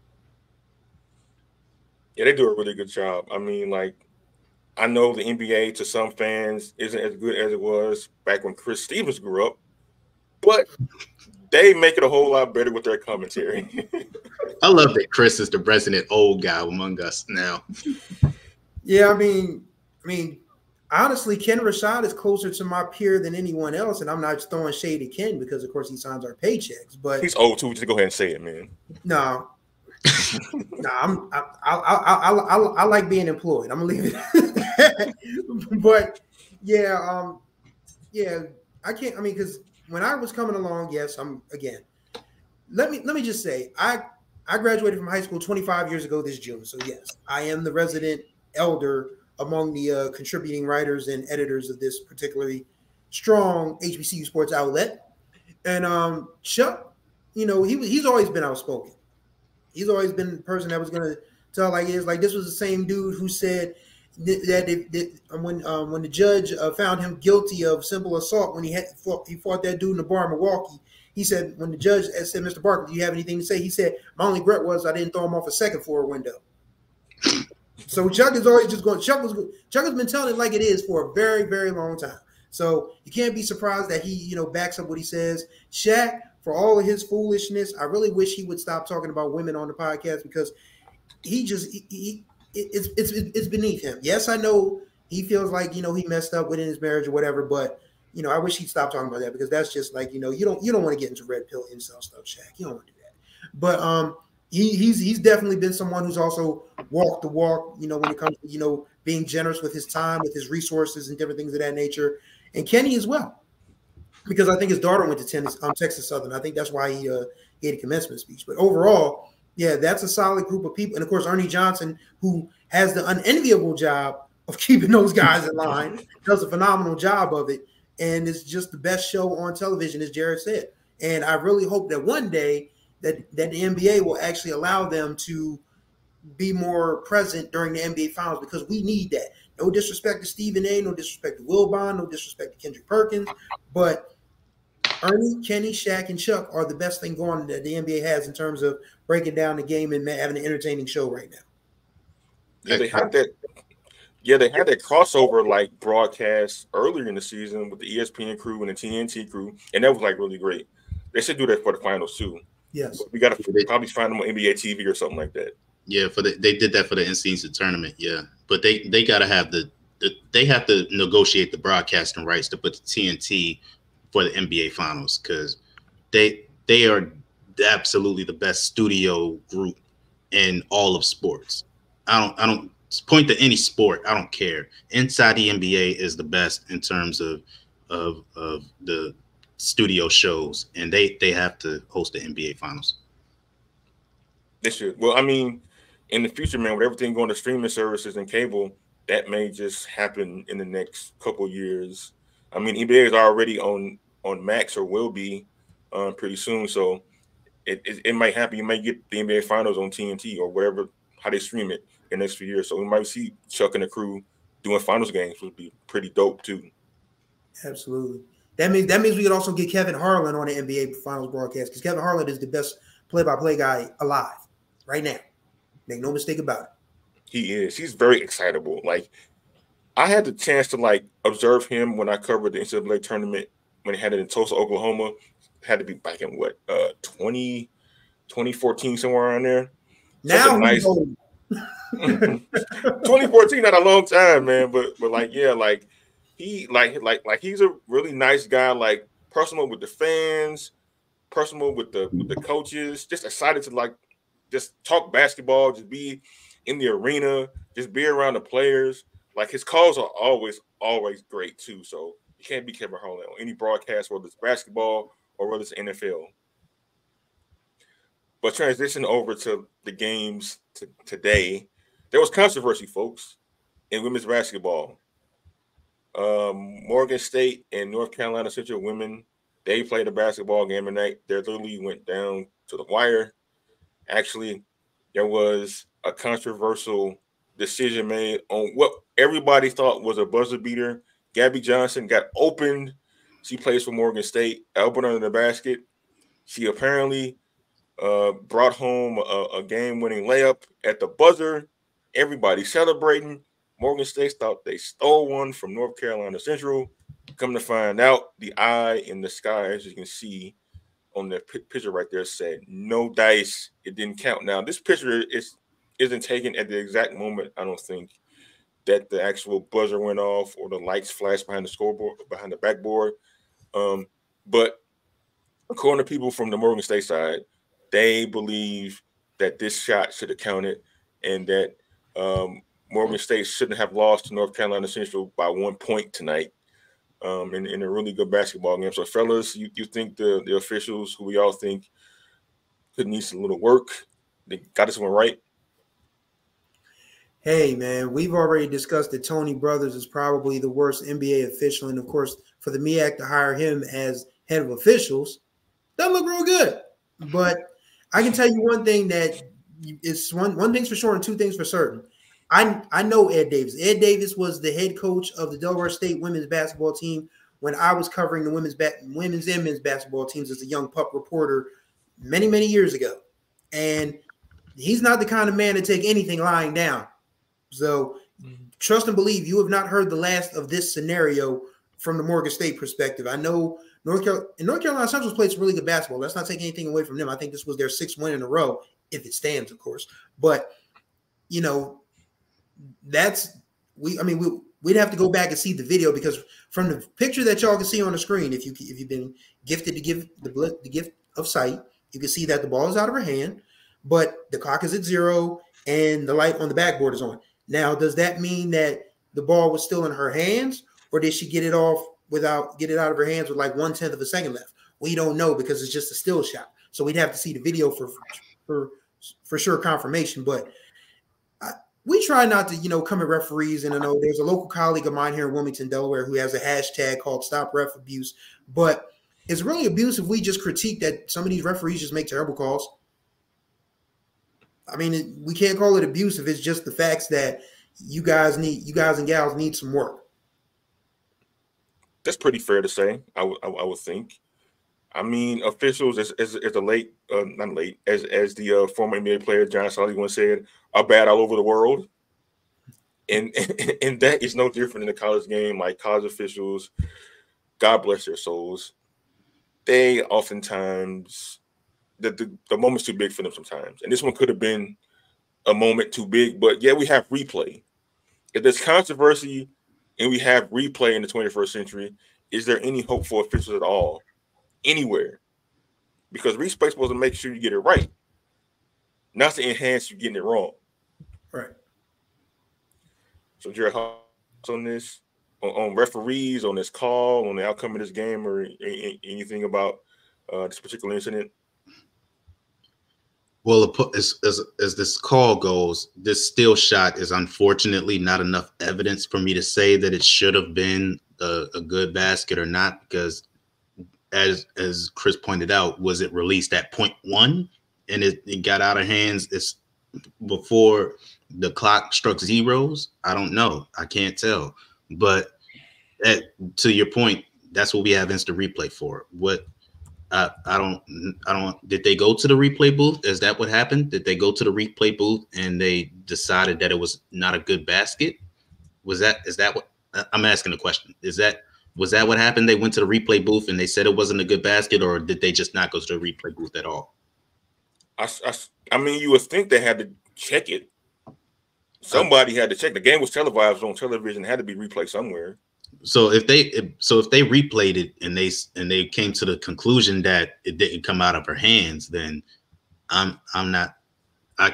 Yeah, they do a really good job. I mean, like, I know the NBA to some fans isn't as good as it was back when Chris Stevens grew up, but they make it a whole lot better with their commentary. I love that Chris is the resident old guy among us now. Yeah, I mean, honestly, Ken Rashad is closer to my peer than anyone else, and I'm not just throwing shade at Ken because, of course, he signs our paychecks. But he's old too. Just go ahead and say it, man. No. I like being employed. I'm gonna leave it. But yeah, I can't. I mean, because when I was coming along, yes, Let me just say, I graduated from high school 25 years ago this June. So yes, I am the resident elder among the contributing writers and editors of this particularly strong HBCU Sports outlet. And Chuck, you know, he's always been outspoken. He's always been the person that was going to tell like it is. Like, this was the same dude who said that when the judge found him guilty of simple assault when he fought that dude in the bar in Milwaukee, he said, when the judge said, "Mr. Barker, do you have anything to say?" He said, "My only regret was I didn't throw him off a second floor window." So Chuck is always just going. Chuck has been telling it like it is for a very, very long time. So you can't be surprised that he, you know, backs up what he says. Shaq, for all of his foolishness, I really wish he would stop talking about women on the podcast, because it's beneath him. Yes, I know he feels like, you know, he messed up within his marriage or whatever, but, you know, I wish he'd stop talking about that, because that's just like, you know, you don't want to get into red pill incel stuff, Shaq. You don't want to do that. But he's definitely been someone who's also walked the walk, you know, when it comes to, you know, being generous with his time, with his resources and different things of that nature. And Kenny as well, because I think his daughter went to Texas Southern. I think that's why he gave a commencement speech. But overall, yeah, that's a solid group of people. And of course, Ernie Johnson, who has the unenviable job of keeping those guys in line, does a phenomenal job of it. And it's just the best show on television, as Jared said. And I really hope that one day that the NBA will actually allow them to be more present during the NBA Finals, because we need that. No disrespect to Stephen A., no disrespect to Wilbon, no disrespect to Kendrick Perkins, but Ernie, Kenny, Shaq, and Chuck are the best thing going that the NBA has in terms of breaking down the game and having an entertaining show right now. Yeah, they have that. Yeah, they had that crossover like broadcast earlier in the season with the ESPN crew and the TNT crew, and that was like really great. They should do that for the finals too. Yes, we got to probably find them on NBA TV or something like that. Yeah, they did that for the in-season tournament. Yeah, but they got to have they have to negotiate the broadcasting rights to put the TNT for the NBA finals because they are absolutely the best studio group in all of sports. I don't point to any sport. I don't care. Inside the NBA is the best in terms of the studio shows, and they have to host the NBA finals. They should. Well, I mean, in the future, man, with everything going to streaming services and cable, that may just happen in the next couple years. I mean, NBA is already on Max or will be pretty soon, so it might happen. You might get the NBA Finals on TNT or whatever, how they stream it in the next few years. So we might see Chuck and the crew doing finals games, which would be pretty dope too. Absolutely. That means we could also get Kevin Harlan on the NBA Finals broadcast because Kevin Harlan is the best play-by-play guy alive right now. Make no mistake about it. He is. He's very excitable. Like, I had the chance to like observe him when I covered the NCAA tournament when he had it in Tulsa, Oklahoma. Had to be back in what 2014, somewhere around there. Now nice 2014, not a long time, man. But like, yeah, like he like he's a really nice guy, like personal with the fans, personal with the coaches, just excited to like just talk basketball, just be in the arena, just be around the players. Like his calls are always great too. So you can't be Kevin Harlan on any broadcast, whether it's basketball or whether it's NFL. But transition over to the games today, there was controversy, folks, in women's basketball. Morgan State and North Carolina Central women, they played a basketball game tonight. They literally went down to the wire. Actually, there was a controversial decision made on what everybody thought was a buzzer beater. Gabby Johnson got opened. She plays for Morgan State. Elbowed under the basket. She apparently brought home a game-winning layup at the buzzer. Everybody celebrating. Morgan State thought they stole one from North Carolina Central. Come to find out, the eye in the sky, as you can see on the picture right there, said no dice. It didn't count. Now, this picture isn't taken at the exact moment, I don't think, that the actual buzzer went off or the lights flashed behind the scoreboard, behind the backboard. But according to people from the Morgan State side, they believe that this shot should have counted and that Morgan State shouldn't have lost to North Carolina Central by 1 point tonight in a really good basketball game. So, fellas, you think the officials, who we all think could need some little work, they got this one right? Hey, man, we've already discussed that Tony Brothers is probably the worst NBA official. And, of course, for the MEAC to hire him as head of officials, doesn't look real good. But I can tell you one thing that it's one thing's for sure and two things for certain. I know Ed Davis. Ed Davis was the head coach of the Delaware State women's basketball team when I was covering the women's and men's basketball teams as a young pup reporter many, many years ago. And he's not the kind of man to take anything lying down. So trust and believe you have not heard the last of this scenario from the Morgan State perspective. I know North Carolina Central's played some really good basketball. Let's not take anything away from them. I think this was their 6th win in a row, if it stands, of course. But, you know, we'd have to go back and see the video because from the picture that y'all can see on the screen, if you've been gifted to give the gift of sight, you can see that the ball is out of her hand, but the clock is at 0 and the light on the backboard is on. Now, does that mean that the ball was still in her hands, or did she get it out of her hands with like 1/10 of a second left? We don't know because it's just a still shot. So we'd have to see the video for sure confirmation. But we try not to, come at referees. And I know there's a local colleague of mine here in Wilmington, Delaware, who has a hashtag called Stop Ref Abuse. But it's really abuse if we just critique that some of these referees just make terrible calls. I mean, we can't call it abuse if it's just the facts that you guys and gals need some work. That's pretty fair to say. I would think. I mean, officials as the former NBA player John Sully once said, are bad all over the world. And and that is no different in the college game. Like college officials, God bless their souls, they oftentimes the moment's too big for them sometimes. And this one could have been a moment too big, but yeah, we have replay. If there's controversy and we have replay in the 21st century, is there any hope for officials at all anywhere? Because replay's supposed to make sure you get it right, not to enhance you getting it wrong. Right. So, Jared, thoughts on this, on referees, on this call, on the outcome of this game, or anything about this particular incident? Well, as this call goes, this still shot is unfortunately not enough evidence for me to say that it should have been a good basket or not, because as Chris pointed out, was it released at 0.1 and it got out of hands before the clock struck zeros? I don't know. I can't tell. But to your point, that's what we have instant replay for. I don't. Did they go to the replay booth? Is that what happened? Did they go to the replay booth and they decided that it was not a good basket? Is that what I'm asking the question? Was that what happened? They went to the replay booth and they said it wasn't a good basket, or did they just not go to the replay booth at all? I mean, you would think they had to check it. Somebody had to check. The game was televised on television. It had to be replayed somewhere. So if they replayed it and they came to the conclusion that it didn't come out of her hands, then I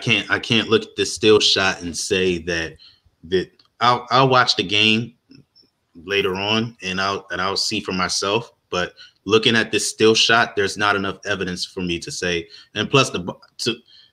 can't look at this still shot and say that I'll watch the game later on and I'll see for myself. But looking at this still shot, there's not enough evidence for me to say. And plus,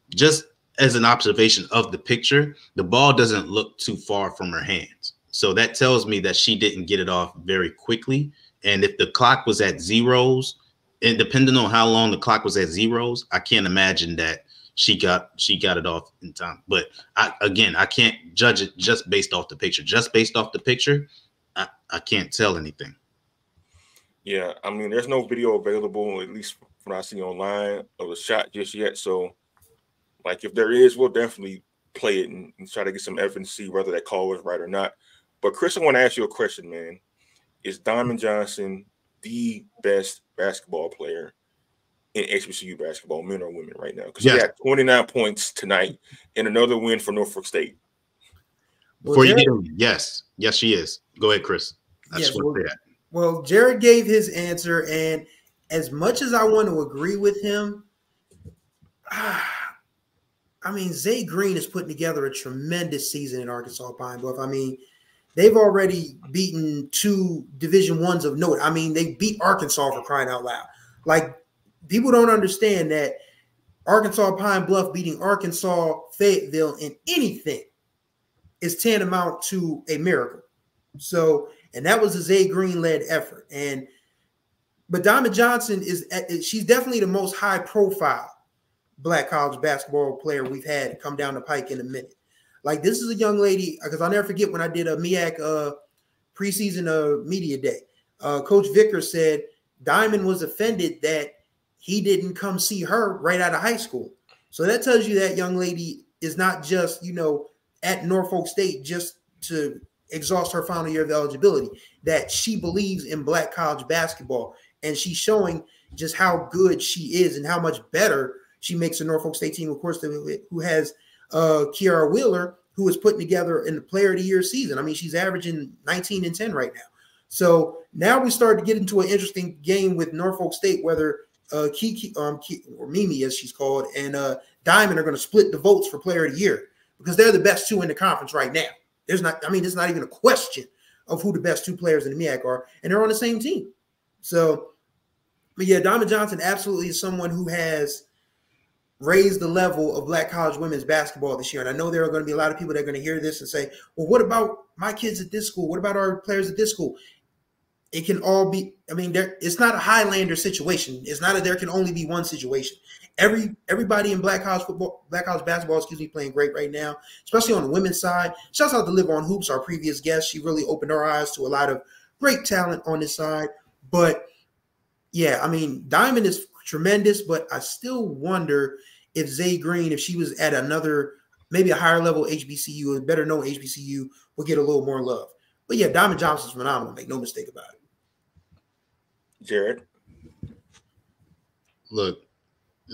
just as an observation of the picture, the ball doesn't look too far from her hands. So that tells me that she didn't get it off very quickly. And if the clock was at zeros, and depending on how long the clock was at zeros, I can't imagine that she got it off in time. But I can't judge it just based off the picture. Just based off the picture, I can't tell anything. Yeah, I mean, there's no video available, at least from what I see online, of the shot just yet. So, like, if there is, we'll definitely play it and try to get some evidence to see whether that call was right or not. But, Chris, I want to ask you a question, man. Is Diamond Johnson the best basketball player in HBCU basketball, men or women, right now? Because he had 29 points tonight and another win for Norfolk State. Before you get in, yes, she is. Go ahead, Chris. Well, Jared gave his answer, and as much as I want to agree with him, I mean, Zay Green is putting together a tremendous season in Arkansas Pine Bluff. I mean, they've already beaten 2 Division I's of note. I mean, they beat Arkansas, for crying out loud. Like, people don't understand that Arkansas Pine Bluff beating Arkansas Fayetteville in anything is tantamount to a miracle. So, and that was a Zay Green-led effort. But Diamond Johnson she's definitely the most high-profile Black college basketball player we've had come down the pike in a minute. Like, this is a young lady, because I'll never forget when I did a MEAC preseason media day. Coach Vickers said Diamond was offended that he didn't come see her right out of high school. So that tells you that young lady is not just, at Norfolk State just to exhaust her final year of eligibility, that she believes in Black college basketball. And she's showing just how good she is and how much better she makes a Norfolk State team, of course, who has Kiara Wheeler, who is putting together in the Player of the Year season. I mean, she's averaging 19 and 10 right now. So now we start to get into an interesting game with Norfolk State, whether Kiki or Mimi, as she's called, and Diamond are going to split the votes for Player of the Year, because they're the best 2 in the conference right now. There's not even a question of who the best 2 players in the MEAC are, and they're on the same team. So, but yeah, Diamond Johnson absolutely is someone who has raised the level of Black college women's basketball this year. And I know there are going to be a lot of people that are going to hear this and say, well, what about my kids at this school? What about our players at this school? It can all be, it's not a Highlander situation. It's not there can only be one situation. Everybody in Black college basketball, playing great right now, especially on the women's side. Shouts out to Live on Hoops, our previous guest. She really opened our eyes to a lot of great talent on this side. But yeah, Diamond is tremendous, but I still wonder if Zay Green, if she was at another maybe a higher level HBCU, a better known HBCU will get a little more love. But yeah, Diamond Johnson's phenomenal. Make no mistake about it. Jared? Look,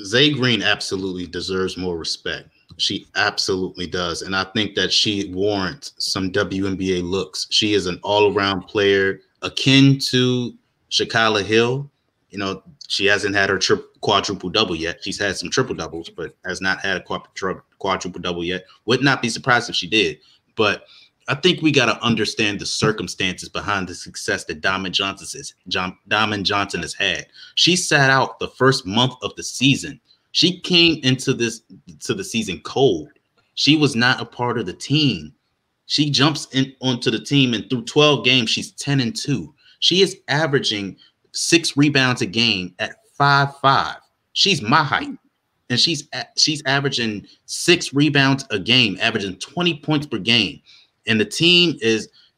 Zay Green absolutely deserves more respect. She absolutely does. And I think that she warrants some WNBA looks. She is an all-around player akin to Shaquille Hill. You know, she hasn't had her quadruple double yet. She's had some triple doubles, but has not had a quadruple double yet. Would not be surprised if she did. But I think we got to understand the circumstances behind the success that Diamond Johnson has had. She sat out the first month of the season. She came into the season cold. She was not a part of the team. She jumps onto the team, and through 12 games, she's 10-2. She is averaging 6 rebounds a game at 5'5". She's my height, and she's averaging 6 rebounds a game, averaging 20 points per game. And the team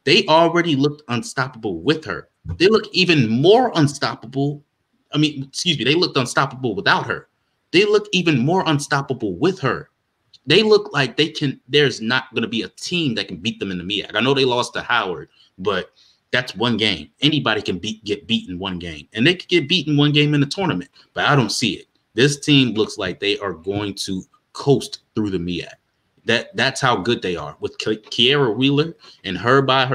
they already looked unstoppable with her. They look even more unstoppable. They looked unstoppable without her. They look even more unstoppable with her. They look like there's not going to be a team that can beat them in the MEAC. I know they lost to Howard, but that's one game. Anybody can get beaten one game. And they could get beaten one game in the tournament, but I don't see it. This team looks like they are going to coast through the MEAC. That's how good they are. With Kiera Wheeler and her by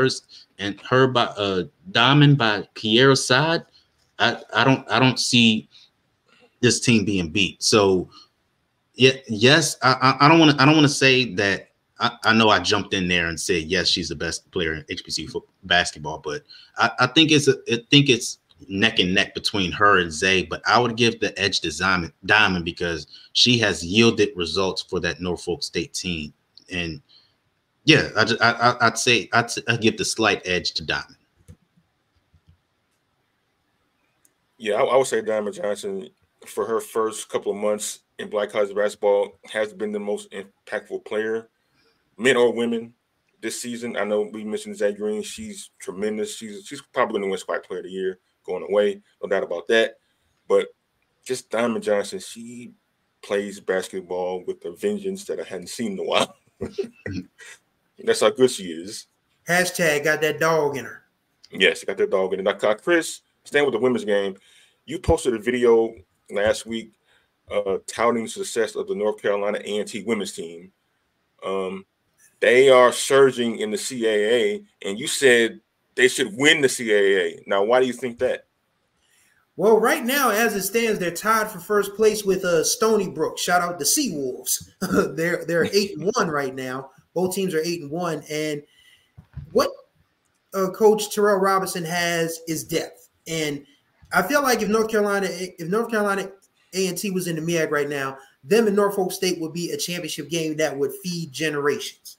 Diamond by Kiera's side, I don't see this team being beat. So yes, I don't want to say that. I know I jumped in there and said yes, she's the best player in HBCU basketball, but I think it's neck and neck between her and Zay. But I would give the edge to Diamond because she has yielded results for that Norfolk State team, and yeah, I'd give the slight edge to Diamond. Yeah, I would say Diamond Johnson, for her first couple of months in Black college basketball, has been the most impactful player, men or women, this season. I know we mentioned Zay Green. She's tremendous. She's probably going to win Spike Player of the Year going away. No doubt about that. But just Diamond Johnson, she plays basketball with a vengeance that I hadn't seen in a while. That's how good she is. Hashtag got that dog in her. Yes, got that dog in her. Now, Chris, staying with the women's game, you posted a video last week touting the success of the North Carolina A&T women's team. They are surging in the CAA, and you said they should win the CAA. Now, why do you think that? Well, right now, as it stands, they're tied for first place with Stony Brook. Shout out the Seawolves. They're 8-1 right now. Both teams are 8-1, and what Coach Terrell Robinson has is depth. And I feel like if North Carolina A&T was in the MEAC right now, them and Norfolk State would be a championship game that would feed generations.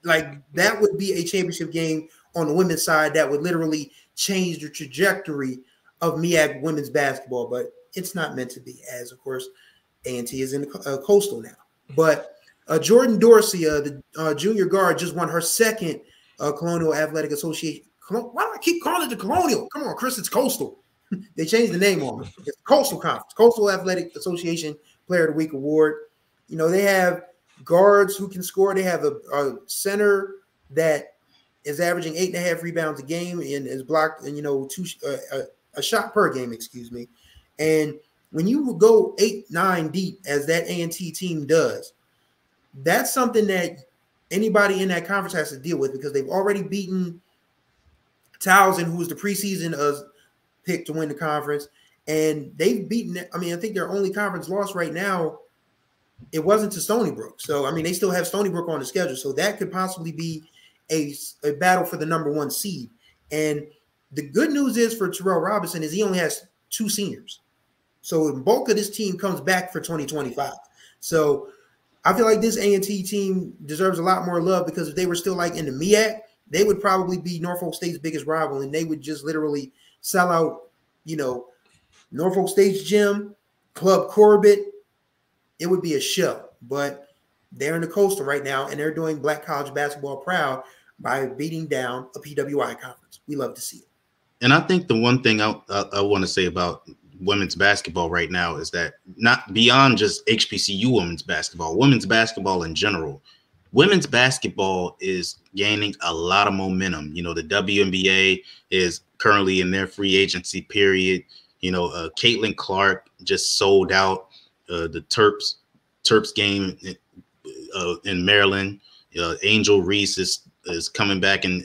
Like, that would be a championship game on the women's side that would literally change the trajectory of MEAC women's basketball. But it's not meant to be, as, of course, A&T is in Coastal now. But Jordan Dorsey, the junior guard, just won her second Colonial Athletic Association. Why do I keep calling it the Colonial? Come on, Chris, it's Coastal. They changed the name on it. It's the Coastal Conference, Coastal Athletic Association Player of the Week Award. You know, they have guards who can score. They have a center that is averaging 8.5 rebounds a game and is blocked, and a shot per game, excuse me. And when you go 8-9 deep, as that A&T team does, that's something that anybody in that conference has to deal with, because they've already beaten Towson, who was the preseason pick to win the conference, and they've beaten. I mean, I think their only conference loss right now, it wasn't to Stony Brook. So, I mean, they still have Stony Brook on the schedule, so that could possibly be a battle for the number 1 seed. And the good news is for Terrell Robinson is he only has 2 seniors, so the bulk of this team comes back for 2025. So I feel like this A&T team deserves a lot more love, because if they were still like in the MEAC, they would probably be Norfolk State's biggest rival, and they would just literally sell out, Norfolk State's gym, Club Corbett. It would be a show. But they're in the Coastal right now, and they're doing Black college basketball proud by beating down a PWI conference. We love to see it. And I think the one thing I want to say about women's basketball right now is that not beyond just HBCU women's basketball in general. Women's basketball is gaining a lot of momentum. You know, the WNBA is currently in their free agency period. You know, Caitlin Clark just sold out the Terps game in Maryland. Angel Reese is coming back and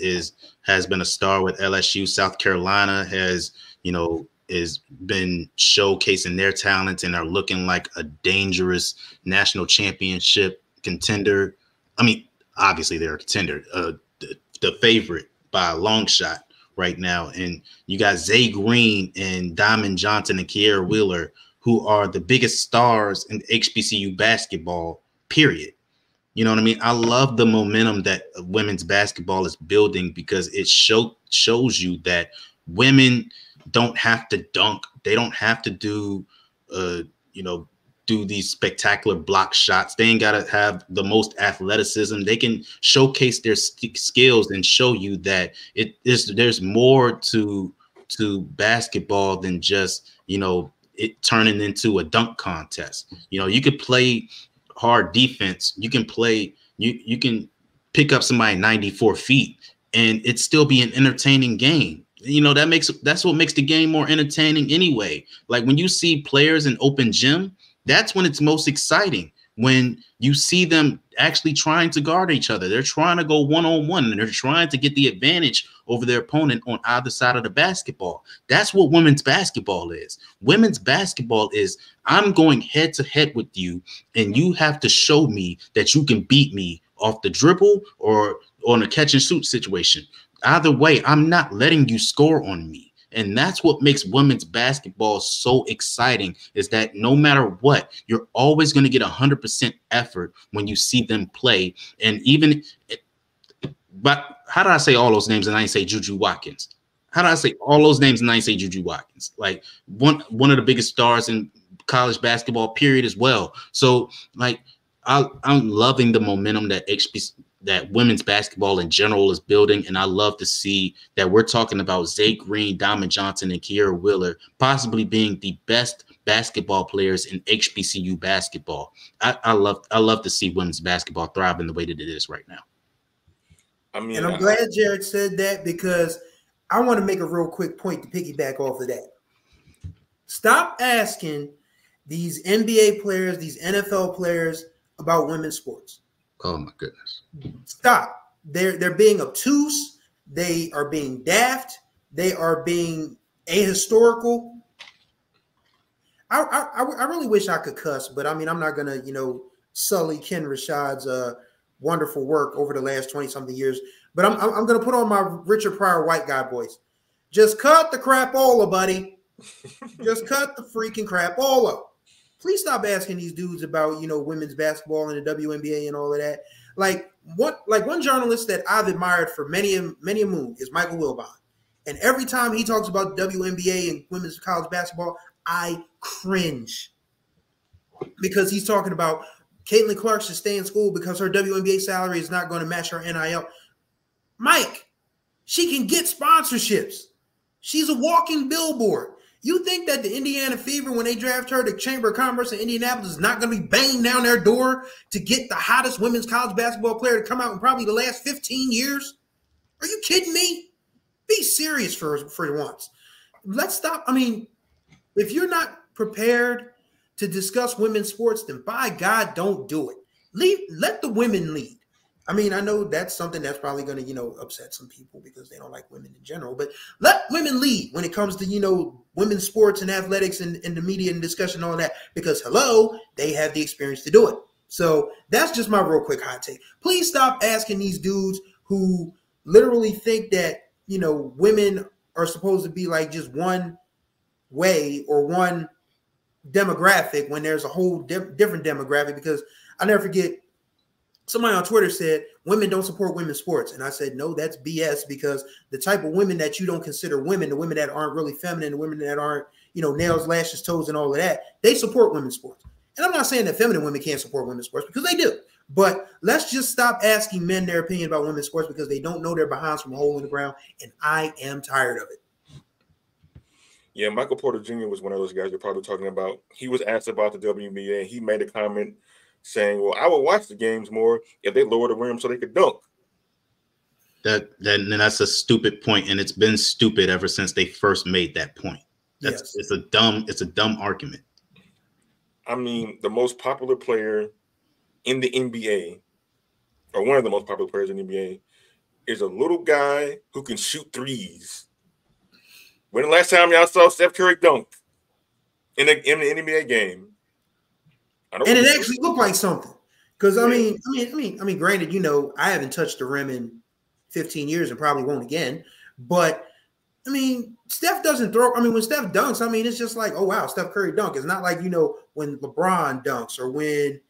has been a star with LSU. South Carolina has been showcasing their talents and are looking like a dangerous national championship contender. I mean, obviously they're a contender, the favorite by a long shot right now. And you got Zay Green and Diamond Johnson and Kiera Wheeler, who are the biggest stars in HBCU basketball, period. You know what I mean? I love the momentum that women's basketball is building because it shows you that women don't have to dunk. They don't have to do these spectacular block shots. They ain't got to have the most athleticism. They can showcase their skills and show you that there's more to basketball than just, it turning into a dunk contest. You could play hard defense. You can play, you can pick up somebody 94 feet and it still be an entertaining game. That's what makes the game more entertaining anyway. Like when you see players in open gym, that's when it's most exciting, when you see them actually trying to guard each other. They're trying to go one-on-one and they're trying to get the advantage over their opponent on either side of the basketball. That's what women's basketball is. Women's basketball is, I'm going head to head with you and you have to show me that you can beat me off the dribble or on a catch and shoot situation. Either way, I'm not letting you score on me. And that's what makes women's basketball so exciting, is that no matter what, you're always going to get 100% effort when you see them play. And but how did I say all those names and I didn't say Juju Watkins? How did I say all those names and I didn't say Juju Watkins? Like one of the biggest stars in college basketball, period, as well. So like I'm loving the momentum that women's basketball in general is building. And I love to see that we're talking about Zay Green, Diamond Johnson, and Kiera Wheeler possibly being the best basketball players in HBCU basketball. I love to see women's basketball thrive in the way that it is right now. And I'm glad Jared said that, because I want to make a real quick point to piggyback off of that. Stop asking these NBA players, these NFL players about women's sports. Oh my goodness. Stop. They're being obtuse. They are being daft. They are being ahistorical. I really wish I could cuss, but I mean, I'm not gonna, sully Ken Rashad's wonderful work over the last 20-something years. But I'm gonna put on my Richard Pryor white guy voice. Just cut the crapola, buddy. Just cut the freaking crapola. Please stop asking these dudes about, women's basketball and the WNBA and all of that. Like one journalist that I've admired for many a moon is Michael Wilbon. And every time he talks about WNBA and women's college basketball, I cringe. Because he's talking about Caitlin Clark should stay in school because her WNBA salary is not going to match her NIL. Mike, she can get sponsorships. She's a walking billboard. You think that the Indiana Fever, when they draft her, the Chamber of Commerce in Indianapolis is not going to be banging down their door to get the hottest women's college basketball player to come out in probably the last 15 years? Are you kidding me? Be serious for once. Let's stop. I mean, if you're not prepared to discuss women's sports, then by God, don't do it. Let the women lead. I mean, I know that's something that's probably going to, upset some people because they don't like women in general, but let women lead when it comes to, women's sports and athletics and the media and discussion, all that, because they have the experience to do it. So that's just my real quick hot take. Please stop asking these dudes who literally think that, women are supposed to be like just one way or one demographic when there's a whole different demographic, because I never forget, somebody on Twitter said women don't support women's sports. And I said, no, that's BS, because the type of women that you don't consider women, the women that aren't really feminine, the women that aren't, nails, lashes, toes, and all of that, they support women's sports. And I'm not saying that feminine women can't support women's sports, because they do. But let's just stop asking men their opinion about women's sports, because they don't know their behinds from a hole in the ground. And I am tired of it. Yeah, Michael Porter Jr. was one of those guys you're probably talking about. He was asked about the WNBA, and he made a comment saying, "Well, I would watch the games more if they lower the rim so they could dunk." That's a stupid point, and it's been stupid ever since they first made that point. It's a dumb argument. I mean, the most popular player in the NBA, or one of the most popular players in the NBA, is a little guy who can shoot threes. When the last time y'all saw Steph Curry dunk in an NBA game? And it actually looked like something. Because I mean, granted, I haven't touched the rim in 15 years and probably won't again. But I mean, Steph doesn't throw. I mean, when Steph dunks, I mean, it's just like, oh wow, Steph Curry dunk. It's not like when LeBron dunks or when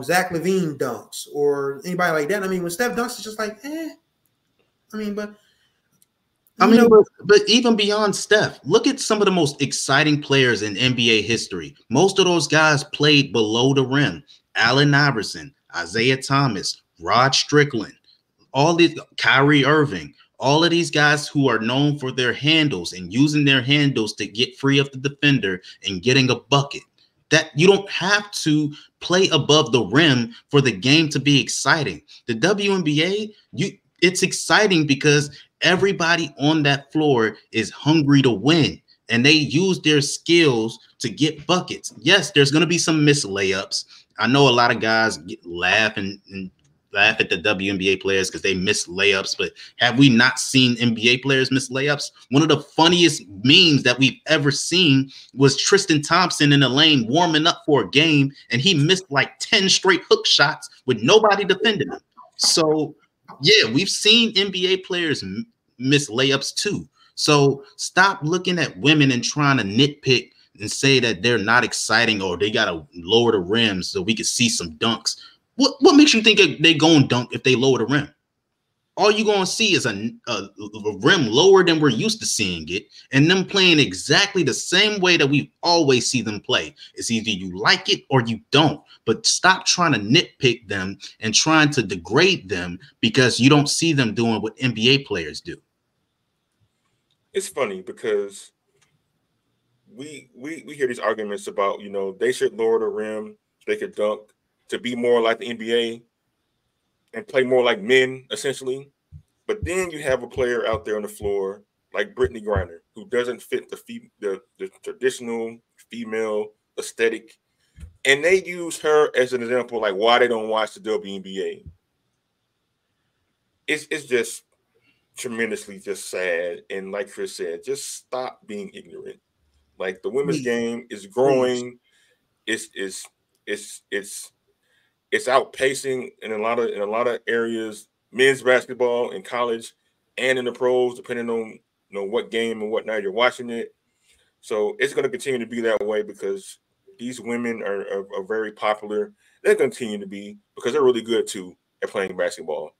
Zach LaVine dunks or anybody like that. I mean, when Steph dunks, it's just like, I mean, but even beyond Steph, look at some of the most exciting players in NBA history. Most of those guys played below the rim. Allen Iverson, Isaiah Thomas, Rod Strickland, all these, Kyrie Irving, all of these guys who are known for their handles and using their handles to get free of the defender and getting a bucket. That you don't have to play above the rim for the game to be exciting. The WNBA, it's exciting because everybody on that floor is hungry to win, and they use their skills to get buckets. Yes, there's going to be some missed layups. I know a lot of guys laugh and laugh at the WNBA players because they miss layups, but have we not seen NBA players miss layups? One of the funniest memes that we've ever seen was Tristan Thompson in the lane warming up for a game, and he missed like 10 straight hook shots with nobody defending him. So yeah, we've seen NBA players miss layups too. So stop looking at women and trying to nitpick and say that they're not exciting or they got to lower the rim so we could see some dunks. What makes you think they go and dunk if they lower the rim? All you're going to see is a rim lower than we're used to seeing it, and them playing exactly the same way that we always see them play. It's either you like it or you don't, but stop trying to nitpick them and trying to degrade them because you don't see them doing what NBA players do. It's funny because we hear these arguments about, they should lower the rim so they could dunk to be more like the NBA and play more like men, essentially. But then you have a player out there on the floor like Brittany Griner, who doesn't fit the traditional female aesthetic. And they use her as an example, like why they don't watch the WNBA. It's just tremendously just sad. And like Chris said, just stop being ignorant. Like the women's game is growing. It's outpacing in a lot of areas, men's basketball in college and in the pros, depending on what game and what night you're watching it. So it's going to continue to be that way because these women are very popular. They're going to continue to be because they're really good too at playing basketball.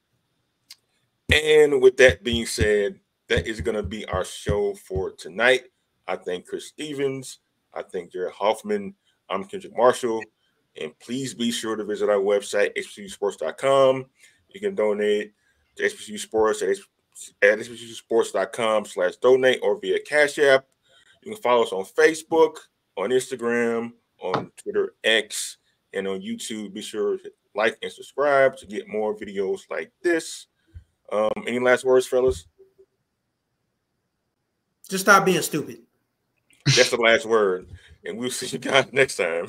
And with that being said, that is going to be our show for tonight. I thank Chris Stevens. I thank Jared Hoffman. I'm Kendrick Marshall. And please be sure to visit our website, HBCUsports.com. You can donate to HBCU Sports at HBCUsports.com/donate or via Cash App. You can follow us on Facebook, on Instagram, on Twitter, X, and on YouTube. Be sure to like and subscribe to get more videos like this. Any last words, fellas? Just stop being stupid. That's the last word. And we'll see you guys next time.